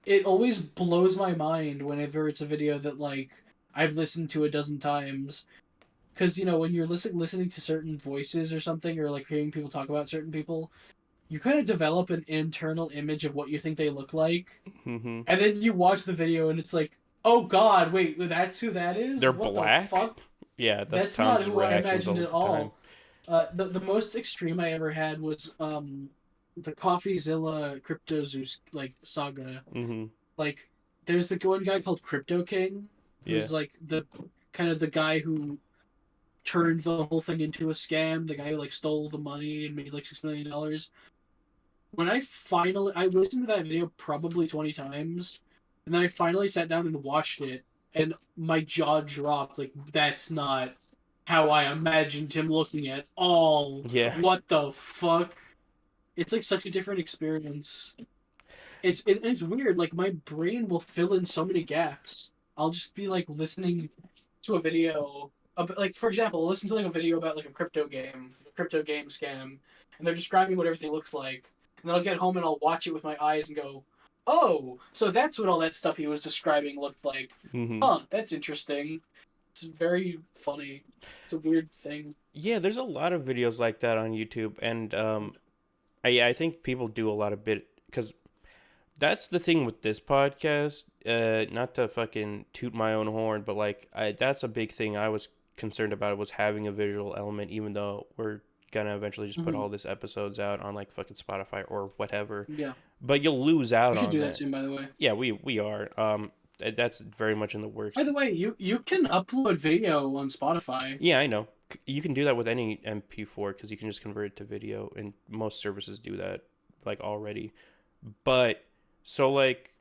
it always blows my mind whenever it's a video that like I've listened to a dozen times. Because when you're listening to certain voices or something, or like hearing people talk about certain people, you kind of develop an internal image of what you think they look like, Hmm. and then you watch the video and it's like, oh God, wait, that's who that is? They're What the black? fuck? Yeah, that's That's not Tom's who I reactions imagined all at the time. all. The most extreme I ever had was the CoffeeZilla Crypto Zeus like saga. Hmm. Like there's the one guy called Crypto King, Yeah. who's like the kind of the guy who turned the whole thing into a scam. The guy who like stole the money and made like $6 million. When I listened to that video probably 20 times, and then I finally sat down and watched it, and my jaw dropped. Like that's not how I imagined him looking at all. Yeah. What the fuck? It's like such a different experience. It's weird. Like my brain will fill in so many gaps. I'll just be like listening to a video, like for example, listen to like a video about like a crypto game scam, and they're describing what everything looks like, and then I'll get home and I'll watch it with my eyes and go, oh, so that's what all that stuff he was describing looked like. Hmm. Huh, that's interesting. It's very funny. It's a weird thing. Yeah, there's a lot of videos like that on YouTube, and I think people do a lot of bit because that's the thing with this podcast. Not to fucking toot my own horn, but like, that's a big thing I was concerned about was having a visual element, even though we're gonna eventually just put Mm-hmm. all this episodes out on like fucking Spotify or whatever. Yeah, But you'll lose out we should on do that that. soon. By the way. Yeah, we are. That's very much in the By works. the way, you can upload video on Spotify. Yeah, I know. You can do that with any MP4 because you can just convert it to video, and most services do that like already. But so like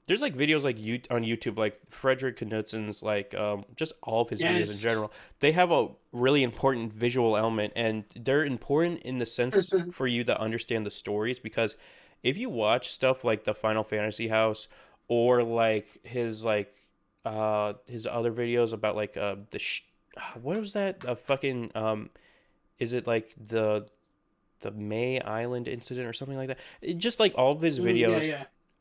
There's like videos like you on YouTube, like Frederick Knutson's, like just all of his videos in Yes. general. They have a really important visual element, and they're important in the sense for you to understand the stories. Because if you watch stuff like the Final Fantasy House, or like his other videos about like what was that fucking is it like the May Island incident or something like that? Just like all of his Yeah, videos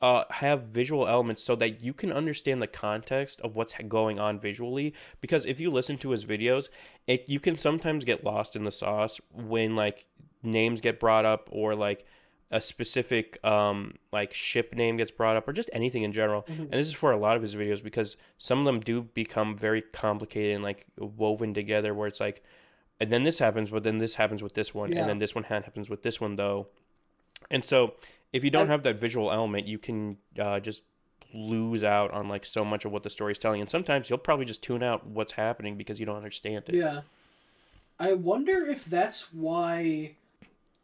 yeah. have visual elements so that you can understand the context of what's going on visually. Because if you listen to his videos, you can sometimes get lost in the sauce when like names get brought up, or like a specific like ship name gets brought up, or just anything in general. Mhm. And this is for a lot of his videos, because some of them do become very complicated and like woven together, where it's like, and then this happens, but then this happens with this one, and Yeah. then this one happens with this one though. And so if you don't I have that visual element, you can just lose out on like so much of what the story's telling. And sometimes you'll probably just tune out what's happening because you don't understand it. yeah. I wonder if that's why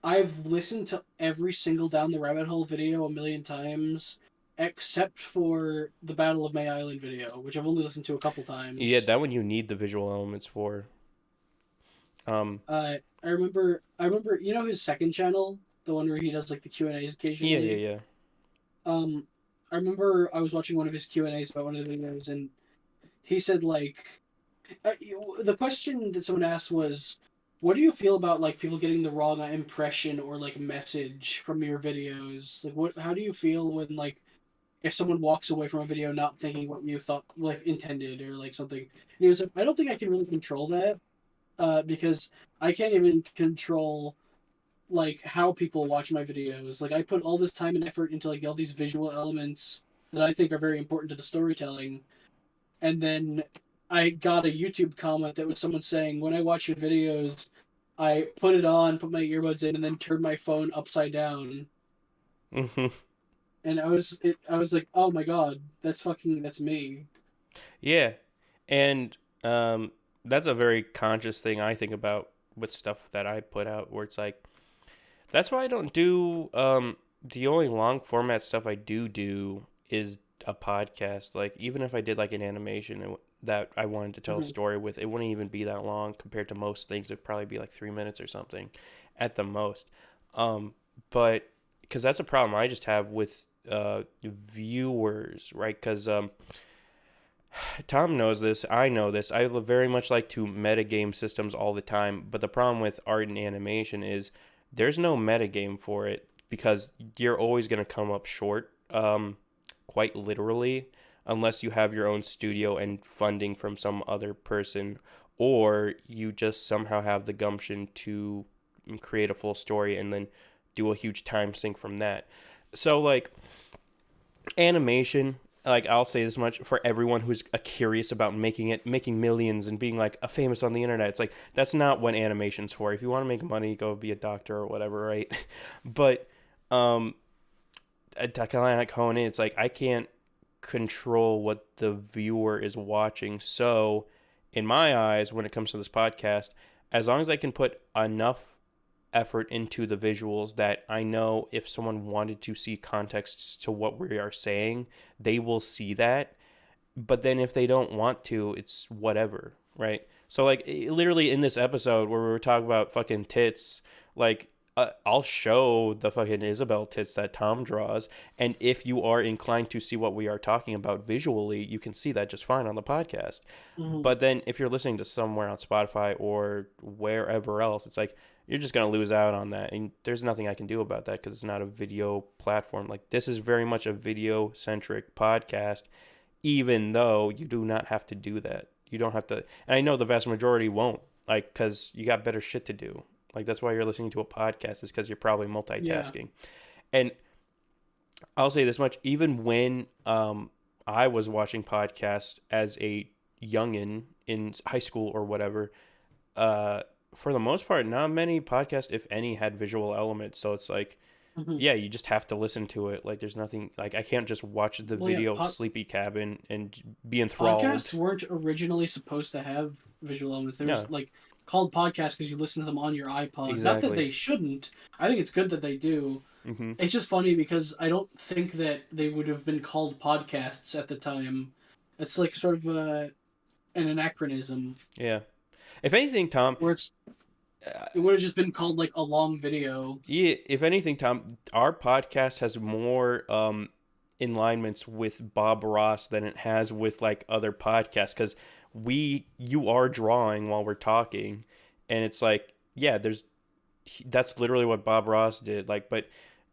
I've listened to every single Down the Rabbit Hole video a million times, except for the Battle of May Island video, which I've only listened to a couple Yeah, times. that one you need the visual elements for. Um, I remember, you know his second channel, the one where he does like the Q and A's yeah, occasionally. yeah, Um, I remember I was watching one of his Q and A's about one of the videos, and he said like, the question that someone asked was, "What do you feel about like people getting the wrong impression or like message from your videos? Like, what? How do you feel when like if someone walks away from a video not thinking what you thought like intended or like something?" And he was like, "I don't think I can really control that, because I can't even control like how people watch my videos. Like I put all this time and effort into like all these visual elements that I think are very important to the storytelling, and then I got a YouTube comment that was someone saying, when I watch your videos, I put it on, put my earbuds in, and then turn my phone upside down. yeah. And I was like, oh my god, that's me. Yeah. And that's a very conscious thing I think about with stuff that I put out, where it's like, that's why I don't do the only long format stuff I do is a podcast. Like even if I did like an animation that I wanted to tell a Mhm. story with, it wouldn't even be that long compared to most things. It'd probably be like 3 minutes or something at the most. Um, but because that's a problem I just have with viewers, right? Because Tom knows this. I know this. I very much like to metagame systems all the time, but the problem with art and animation is there's no metagame for it, because you're always going to come up short, quite literally, unless you have your own studio and funding from some other person, or you just somehow have the gumption to create a full story and then do a huge time sink from that. So, like, animation, like I'll say this much for everyone who's curious about making millions and being like a famous on the internet, it's like that's not what animation's for. If you want to make money, go be a doctor or whatever, right? But um kind of like Conan, it's like I can't control what the viewer is watching. So in my eyes, when it comes to this podcast, as long as I can put enough effort into the visuals that I know if someone wanted to see context to what we are saying, they will see that. But then if they don't want to, it's whatever, right? So like literally in this episode where we were talking about fucking tits, like I'll show the fucking Isabel tits that Tom draws, and if you are inclined to see what we are talking about visually, you can see that just fine on the podcast. Mhm. But then if you're listening to somewhere on Spotify or wherever else, it's like you're just going to lose out on that. And there's nothing I can do about that because it's not a video platform. Like this is very much a video centric podcast, even though you do not have to do that. You don't have to. And I know the vast majority won't, like, because you got better shit to do. Like that's why you're listening to a podcast, is because you're probably Yeah. multitasking. And I'll say this much: even when I was watching podcasts as a youngin in high school or whatever, uh, for the most part, not many podcasts, if any, had visual elements. So it's like, Mhm. yeah, you just have to listen to it. Like, there's nothing like I can't just watch the Well, yeah. video of Sleepy Cabin and be Podcasts enthralled. weren't originally supposed to have visual elements. There was No, like called podcasts because you listen to them on your iPod. Not that Exactly. they shouldn't. I think it's good that they do. Mm-hmm. It's just funny because I don't think that they would have been called podcasts at the time. It's like sort of an anachronism Yeah. If anything, Tom, where it would have just been called like a long video. yeah, if anything, Tom, our podcast has more alignments with Bob Ross than it has with like other podcasts because you are drawing while we're talking, and it's like, yeah, that's literally what Bob Ross did. Like, but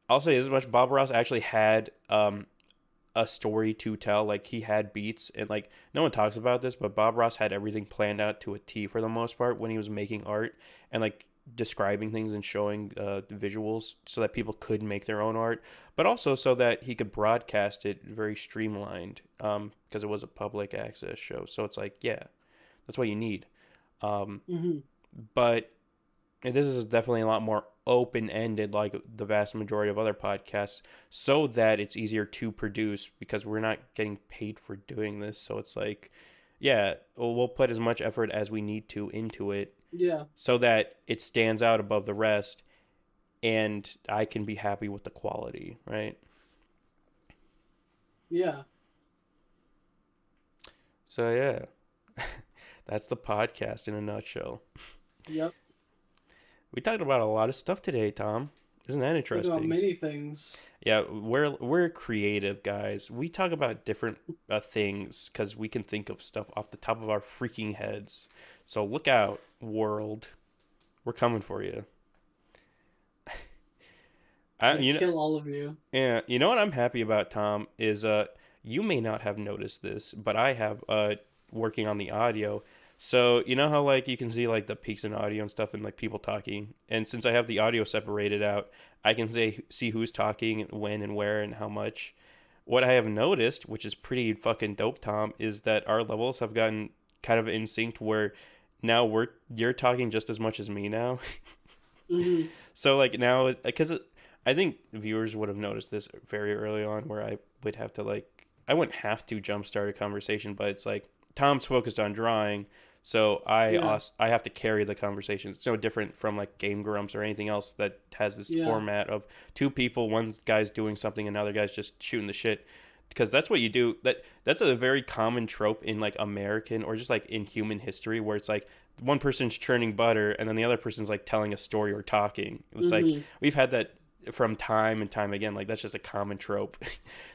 I'll say as much, Bob Ross actually had a story to tell. Like he had beats, and like no one talks about this, but Bob Ross had everything planned out to a T for the most part when he was making art and like describing things and showing visuals so that people could make their own art, but also so that he could broadcast it very streamlined because it was a public access show. So it's like, yeah, that's what you need. Um, Mm-hmm. but this is definitely a lot more open ended, like the vast majority of other podcasts, so that it's easier to produce because we're not getting paid for doing this. So it's like, yeah, we'll put as much effort as we need to into it Yeah, so that it stands out above the rest and I can be happy with the quality, right? yeah, So, yeah, that's the podcast in a nutshell. yep. We talked about a lot of stuff today, Tom. Isn't that Talked about interesting? many things. Yeah, we're creative guys. We talk about different things because we can think of stuff off the top of our freaking heads. So look out, world. We're coming for you. I'm gonna You know, kill all of you. yeah, you know what I'm happy about, Tom, is you may not have noticed this, but I have working on the audio. So you know how like you can see like the peaks in audio and stuff and like people talking, and since I have the audio separated out, I can see who's talking, when and where and how much. What I have noticed, which is pretty fucking dope, Tom, is that our levels have gotten kind of in sync where now you're talking just as much as me now. Mm-hmm. So like now, because I think viewers would have noticed this very early on, where I would have to like I wouldn't have to jumpstart a conversation, but it's like Tom's focused on drawing, so Yeah, I have to carry the conversation. It's no different from like Game Grumps or anything else that has this yeah. format of two people, one guy's doing something, another guy's just shooting the shit. Because that's what you do. That's a very common trope in like American or just like in human history, where it's like one person's churning butter and then the other person's like telling a story or talking. It's like Mm-hmm. we've had that from time and time again. Like that's just a common trope.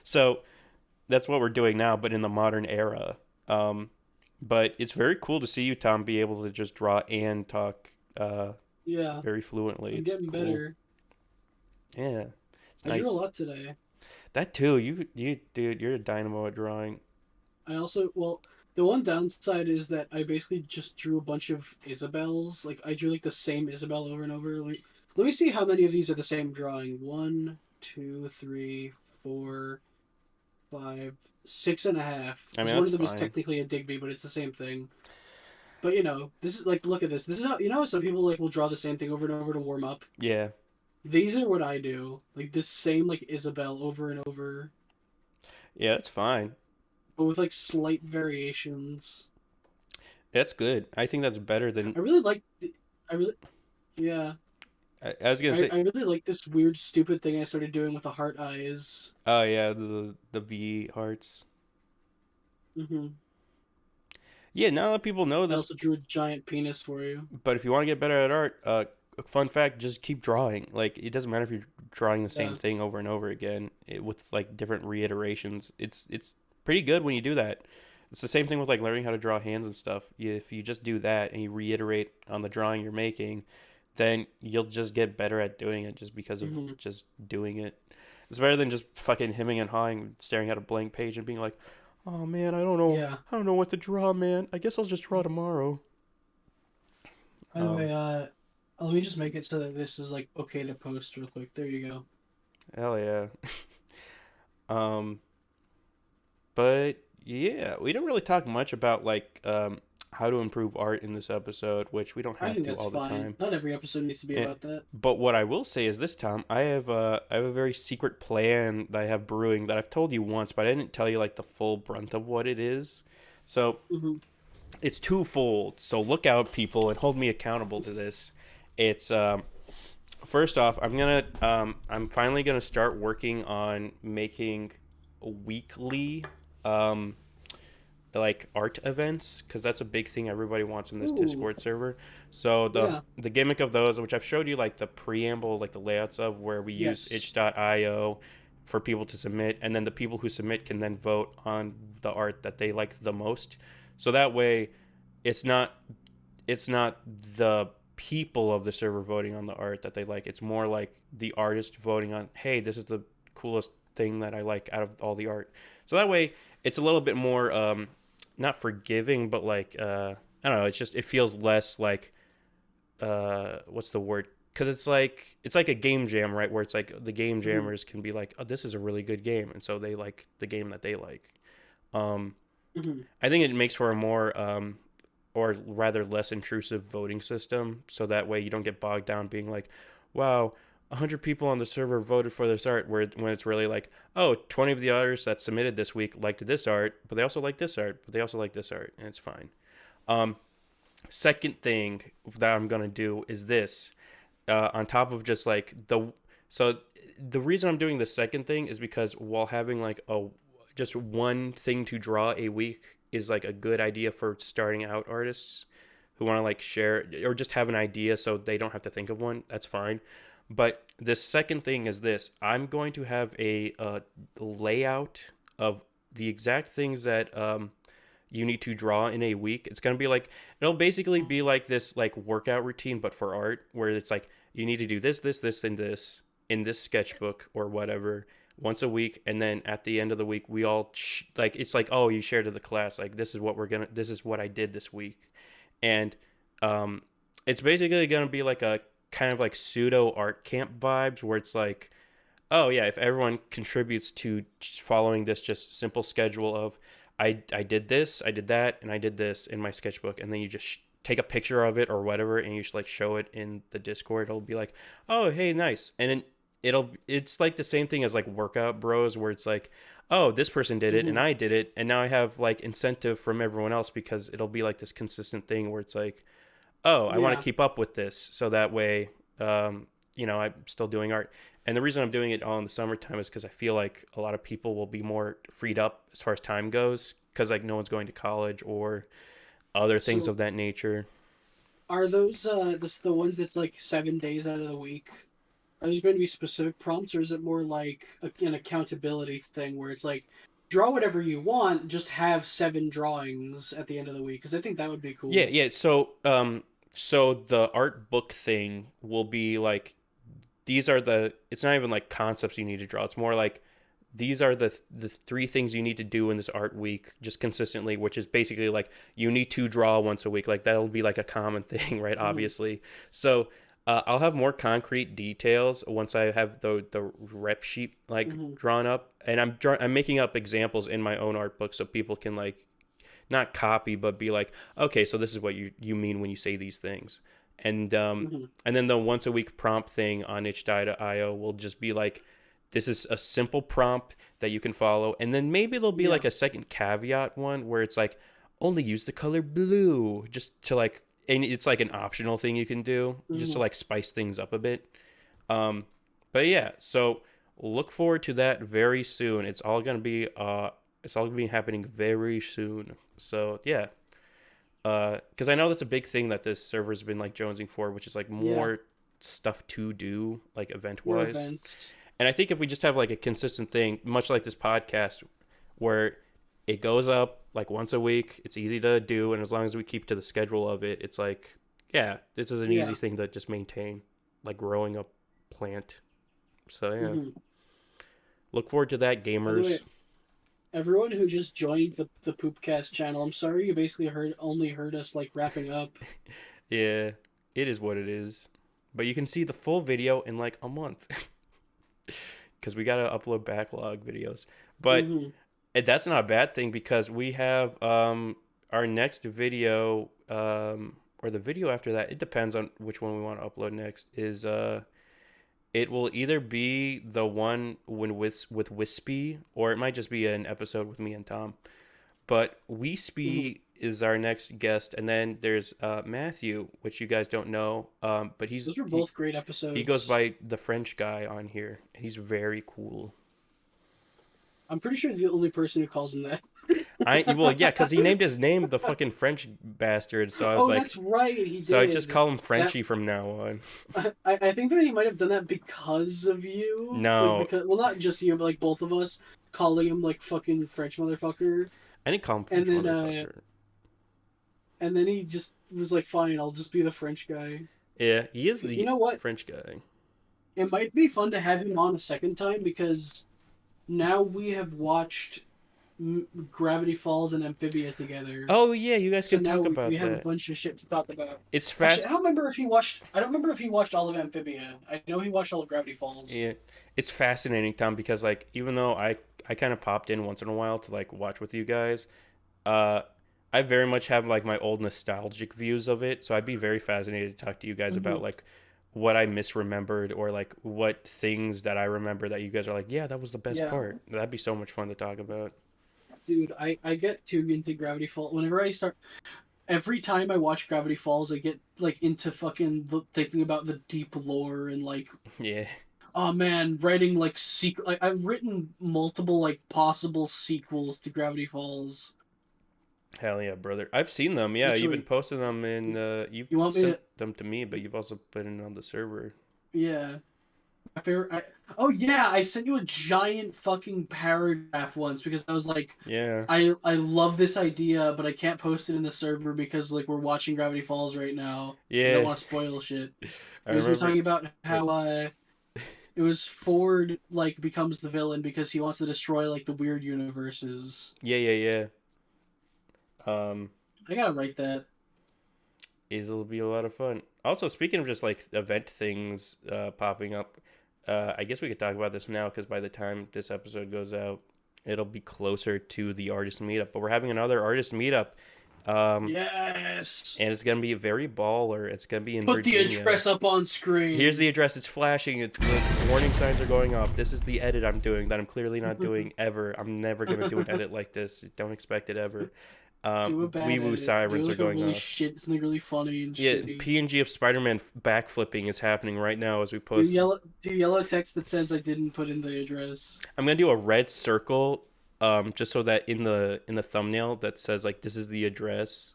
So that's what we're doing now, but in the modern era. Um, but it's very cool to see you, Tom, be able to just draw and talk Yeah. very fluently. I'm It's getting cool. better. Yeah, it's I drew a nice. lot today. That too. You dude, you're a dynamo at drawing. I also, well, the one downside is that I basically just drew a bunch of Isabels. Like I drew like the same Isabel over and over. Let me see how many of these are the same drawing. One, two, three, four, five, six and a half. I mean, Because one that's of them is fine. technically a Digby, but it's the same thing. But this is like, look at this. This is how how some people like will draw the same thing over and over to warm up. Yeah, These are what I do. Like this same like Isabel over and over, yeah, that's fine. but with like slight variations. That's good. I think that's better than. I really like. I really yeah. I was gonna say. I really like this weird stupid thing I started doing with the heart eyes. Oh yeah, the V hearts. Hmm. Yeah, now that people know I this, also drew a giant penis for you. but if you want to get better at art, a fun fact: just keep drawing. Like it doesn't matter if you're drawing the same Yeah. thing over and over again with like different reiterations. It's pretty good when you do that. It's the same thing with like learning how to draw hands and stuff. If you just do that and you reiterate on the drawing you're making, then you'll just get better at doing it just because of Hmm. just doing it. It's better than just fucking hemming and hawing, staring at a blank page and being like, "Oh man, Yeah. I don't know what to draw, man. I guess I'll just draw tomorrow." By the Um, way, let me just make it so that this is like okay to post real quick. There you go. hell yeah. um, but yeah, we didn't really talk much about like how to improve art in this episode, which we don't I have think to that's all the fine. time. Not every episode needs to be Eh, about that. but what I will say is this, Tom, I have a very secret plan that I have brewing that I've told you once, but I didn't tell you like the full brunt of what it is. So Hmm. it's twofold. So look out, people, and hold me accountable to this. It's first off, I'm finally gonna start working on making weekly um, like art events because that's a big thing everybody wants in this Ooh, Discord server. So the yeah, the gimmick of those, which I've showed you like the preamble, like the layouts of where we use yes. itch.io for people to submit, and then the people who submit can then vote on the art that they like the most. So that way, it's not it's not the people of the server voting on the art that they like. It's more like the artist voting on, hey, this is the coolest thing that I like out of all the art. So that way, it's a little bit more not forgiving, but like I don't know. It's just it feels less like what's the word? Because it's like a game jam, right? Where it's like the game Hmm. jammers can be like, oh, this is a really good game, and so they like the game that they like. Um, Hmm. I think it makes for a more or rather less intrusive voting system, so that way you don't get bogged down being like, wow, 100 people on the server voted for this art, where when it's really like, oh, 20 of the artists that submitted this week liked this art, but they also like this art, but they also like this art, and it's fine. um Second thing that I'm gonna do is this, on top of just like so the reason I'm doing the second thing is because while having like a just one thing to draw a week is like a good idea for starting out artists who want to like share or just have an idea so they don't have to think of one, that's fine. But the second thing is this: I'm going to have a layout of the exact things that you need to draw in a week. It's going to be like, it'll basically be like this like workout routine, but for art, where it's like you need to do this, and this in this sketchbook or whatever once a week. And then at the end of the week, we all like, it's like, oh, you share to the class. Like, this is what I did this week. And um, it's basically going to be like a kind of like pseudo art camp vibes where it's like, oh yeah, if everyone contributes to following this just simple schedule of I did this, I did that, and I did this in my sketchbook, and then you just take a picture of it or whatever, and you just like show it in the Discord. It'll be like, oh hey, nice, and then it's like the same thing as like workout bros, where it's like, oh, this person did it and Hmm. I did it, and now I have like incentive from everyone else because it'll be like this consistent thing where it's like, oh, I want to Yeah. keep up with this, so that way, I'm still doing art. And the reason I'm doing it all in the summertime is because I feel like a lot of people will be more freed up as far as time goes, because like no one's going to college or other things So of that nature. are those the ones that's like 7 days out of the week? Are those going to be specific prompts, or is it more like an accountability thing where it's like draw whatever you want, just have 7 drawings at the end of the week? Because I think that would be Yeah, cool. yeah. So the art book thing will be like, these are the. It's not even like concepts you need to draw. It's more like these are the three things you need to do in this art week just consistently, which is basically like you need to draw once a week. Like that'll be like a common thing, right? Hmm. Obviously. So I'll have more concrete details once I have the rep sheet like Hmm. drawn up, and I'm making up examples in my own art book so people can like not copy but be like, okay, so this is what you mean when you say these things. And Hmm. and then the once a week prompt thing on itch.io will just be like, this is a simple prompt that you can follow, and then maybe there'll be Yeah. like a second caveat one where it's like only use the color blue, just to like, and it's like an optional thing you can do just to Hmm. like spice things up a bit. um but yeah, so look forward to that very soon. It's all gonna be happening very soon. So yeah, because I know that's a big thing that this server's been like jonesing for, which is like Yeah. more stuff to do, like event More wise. events. And I think if we just have like a consistent thing, much like this podcast, where it goes up like once a week, it's easy to do, and as long as we keep to the schedule of it, it's like, yeah, this is an easy Yeah. thing to just maintain, like growing a plant. So yeah, Hmm. look forward to that, By the gamers. way, everyone who just joined the Poopcast channel, I'm sorry you basically heard us like wrapping up. Yeah, it is what it is. But you can see the full video in like a month because we gotta upload backlog videos. But Hmm. that's not a bad thing because we have our next video, or the video after that. It depends on which one we want to upload next. Is it will either be the one when with Wispy, or it might just be an episode with me and Tom. But Hmm. Wispy is our next guest, and then there's Matthew, which you guys don't know, but Those were he both great he goes episodes. by the French guy on here. He's very cool. I'm pretty sure the only person who calls him that. Well, yeah, because he named his name the fucking French bastard. So I was Oh, like, that's right, he so I just did. call him That Frenchie from now on. I think that he might have done that because of you, like No, because well, not just you, but like both of us calling him like fucking French motherfucker, I didn't call him and French then motherfucker. he just was like, fine, I'll just be the French guy. Yeah, he is You the know what? French guy. It might be fun to have him on a second time because now we have watched Gravity Falls and Amphibia together. Oh yeah, you guys So can now talk we about have a that. bunch of shit to talk about. It's Actually, fast. I don't remember if he watched. I don't remember if he watched all of Amphibia. I know he watched all of Gravity Falls. Yeah, it's fascinating, Tom, because like even though I kind of popped in once in a while to like watch with you guys, uh, I very much have like my old nostalgic views of it. So I'd be very fascinated to talk to you guys Hmm. about like what I misremembered or like what things that I remember that you guys are like, yeah, that was the best Yeah, part. That'd be so much fun to talk about. dude, I get too into Gravity Falls. Whenever I start, every time I watch Gravity Falls, I get like into fucking thinking about the deep lore and like, Yeah, oh man, writing like secret. Like I've written multiple like possible sequels to Gravity Falls. hell yeah, brother. I've seen them. Yeah, you've been Literally, posting them and you've you want me sent to? them to me, but you've also put it on the server. Yeah. My favorite. Oh yeah, I sent you a giant fucking paragraph once because I was like, Yeah, I love this idea, but I can't post it in the server because like we're watching Gravity Falls right now. I don't yeah. want to spoil shit. I It was me remember. talking about What? how it was Ford like becomes the villain because he wants to destroy like the weird universes. Yeah, yeah, yeah. I gotta write that. It'll be a lot of fun. Also, speaking of just like event things popping up, I guess we could talk about this now because by the time this episode goes out, it'll be closer to the artist meetup. But we're having another artist meetup, um, Yes. and it's gonna be very baller. It's gonna be in Put the Virginia. address up on Here's the screen. address. It's flashing. It's warning signs are going off. This is the edit I'm doing that I'm clearly not doing ever. I'm never gonna do an edit like this. Don't expect it ever. Do a Wee bad woo edit. Do sirens are like a going really off. shit, something really funny and Yeah, shitty. PNG of Spider-Man backflipping is happening right now as we Do post. yellow text that says I didn't put in the address. I'm gonna do a red circle, just so that in the thumbnail that says like this is the address,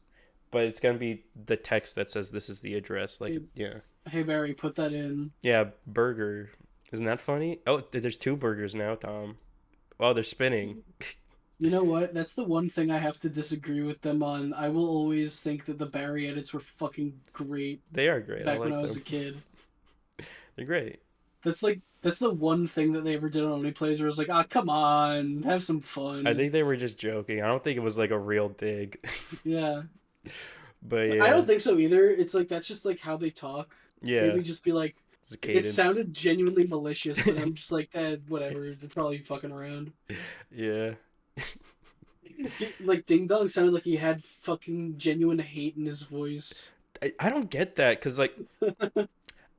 but it's gonna be the text that says this is the address. Like Hey, yeah, hey Barry, put that in. yeah, burger. Isn't that funny? Oh, there's two burgers now, Tom. Oh, they're spinning. You know what? That's the one thing I have to disagree with them on. I will always think that the Barry edits were fucking great They are great. I back when like I was them. a kid. They're great. That's the one thing that they ever did on Onlyplays where I was like, ah, come on, have some I fun. think they were just joking. I don't think it was like a real dig. Yeah. But I yeah, don't think so either. It's like that's just like how they talk. yeah, Maybe just be like it's a it cadence. sounded genuinely malicious, but I'm just like, whatever. They're probably fucking around. Yeah. Like Ding Dong sounded like he had fucking genuine hate in his voice. I don't get that because like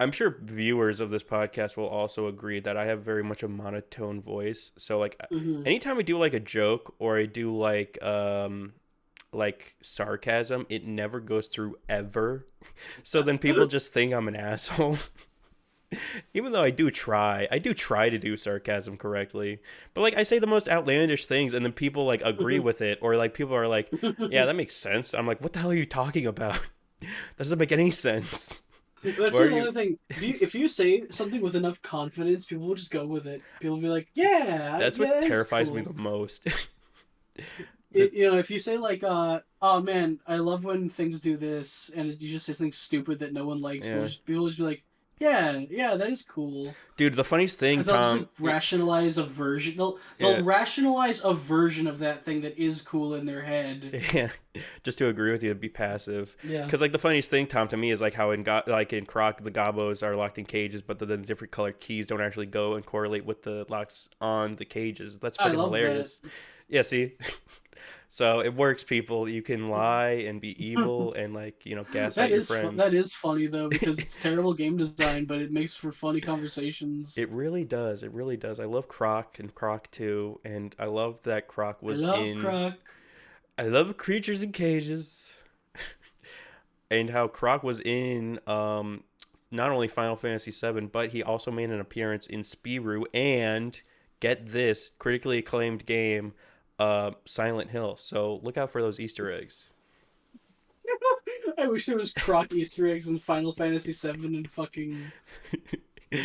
I'm sure viewers of this podcast will also agree that I have very much a monotone voice. So like Hmm. anytime I do like a joke or I do like sarcasm, it never goes through ever. So then people just think I'm an asshole. Even though I do try to do sarcasm correctly. But like I say the most outlandish things and then people like agree with it or like people are like, "Yeah, that makes sense." I'm like, "What the hell are you talking about?" That doesn't make any sense. That's Why are you another thing. If you say something with enough confidence, people will just go with it. People will be like, "Yeah, That's yeah, what that's terrifies me cool." the most. The You know, if you say like, "Oh man, I love when things do this," and you just say something stupid that no one likes, yeah. people will just be like, "Yeah, yeah, that is cool." Dude, the funniest thing, Because they'll just like Tom, rationalize a version. They'll yeah, rationalize a version of that thing that is cool in their head. yeah, just to agree with you, be passive. Yeah. Because like the funniest thing, Tom, to me is like how like in Croc the gobos are locked in cages, but the different colored keys don't actually go and correlate with the locks on the cages. That's I fucking love that. hilarious. Yeah, see. So it works, people. You can lie and be evil and like gaslight your That friends. is funny though because it's terrible game design, but it makes for funny conversations. It really does. It really does. I love Croc and Croc 2, and I love that Croc I was love in Croc. I love creatures in cages. And how Croc was in not only Final Fantasy VII, but he also made an appearance in Spirou and get this critically acclaimed game, Silent Hill. So look out for those Easter eggs. I wish there was Croc Easter eggs in Final Fantasy VII and fucking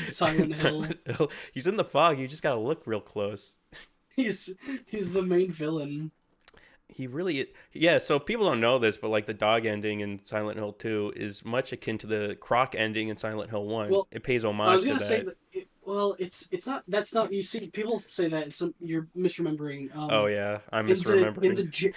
Silent Hill. Silent Hill. He's in the fog. You just gotta look real close. He's he's the main villain. He really, yeah. So people don't know this, but like the dog ending in Silent Hill 2 is much akin to the Croc ending in Silent Hill 1. Well, It pays I was homage to gonna say that. that. It's not. That's not. You see, people say that. You're misremembering. Oh yeah, I'm In the in misremembering. the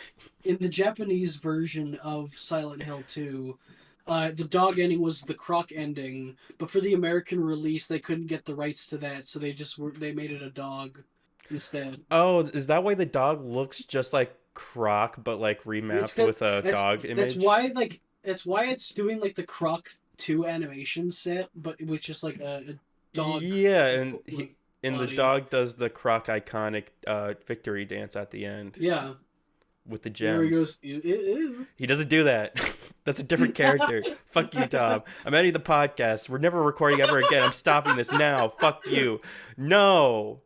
in the Japanese version of Silent Hill 2, the dog ending was the Croc ending, but for the American release, they couldn't get the rights to that, so they made it a dog instead. Oh, is that why the dog looks just like Croc, but like It's remapped got with a that's dog that's image? why that's why it's doing like the Croc 2 animation set, but with just like a dog Yeah, and the body. dog does the Croc iconic victory dance at the end Yeah, with the where he gems. goes, ew, ew, He doesn't do that. That's a different ew. character. Fuck you, Tom. I'm ending the podcast. We're never recording ever again. I'm stopping this now. Fuck you. No.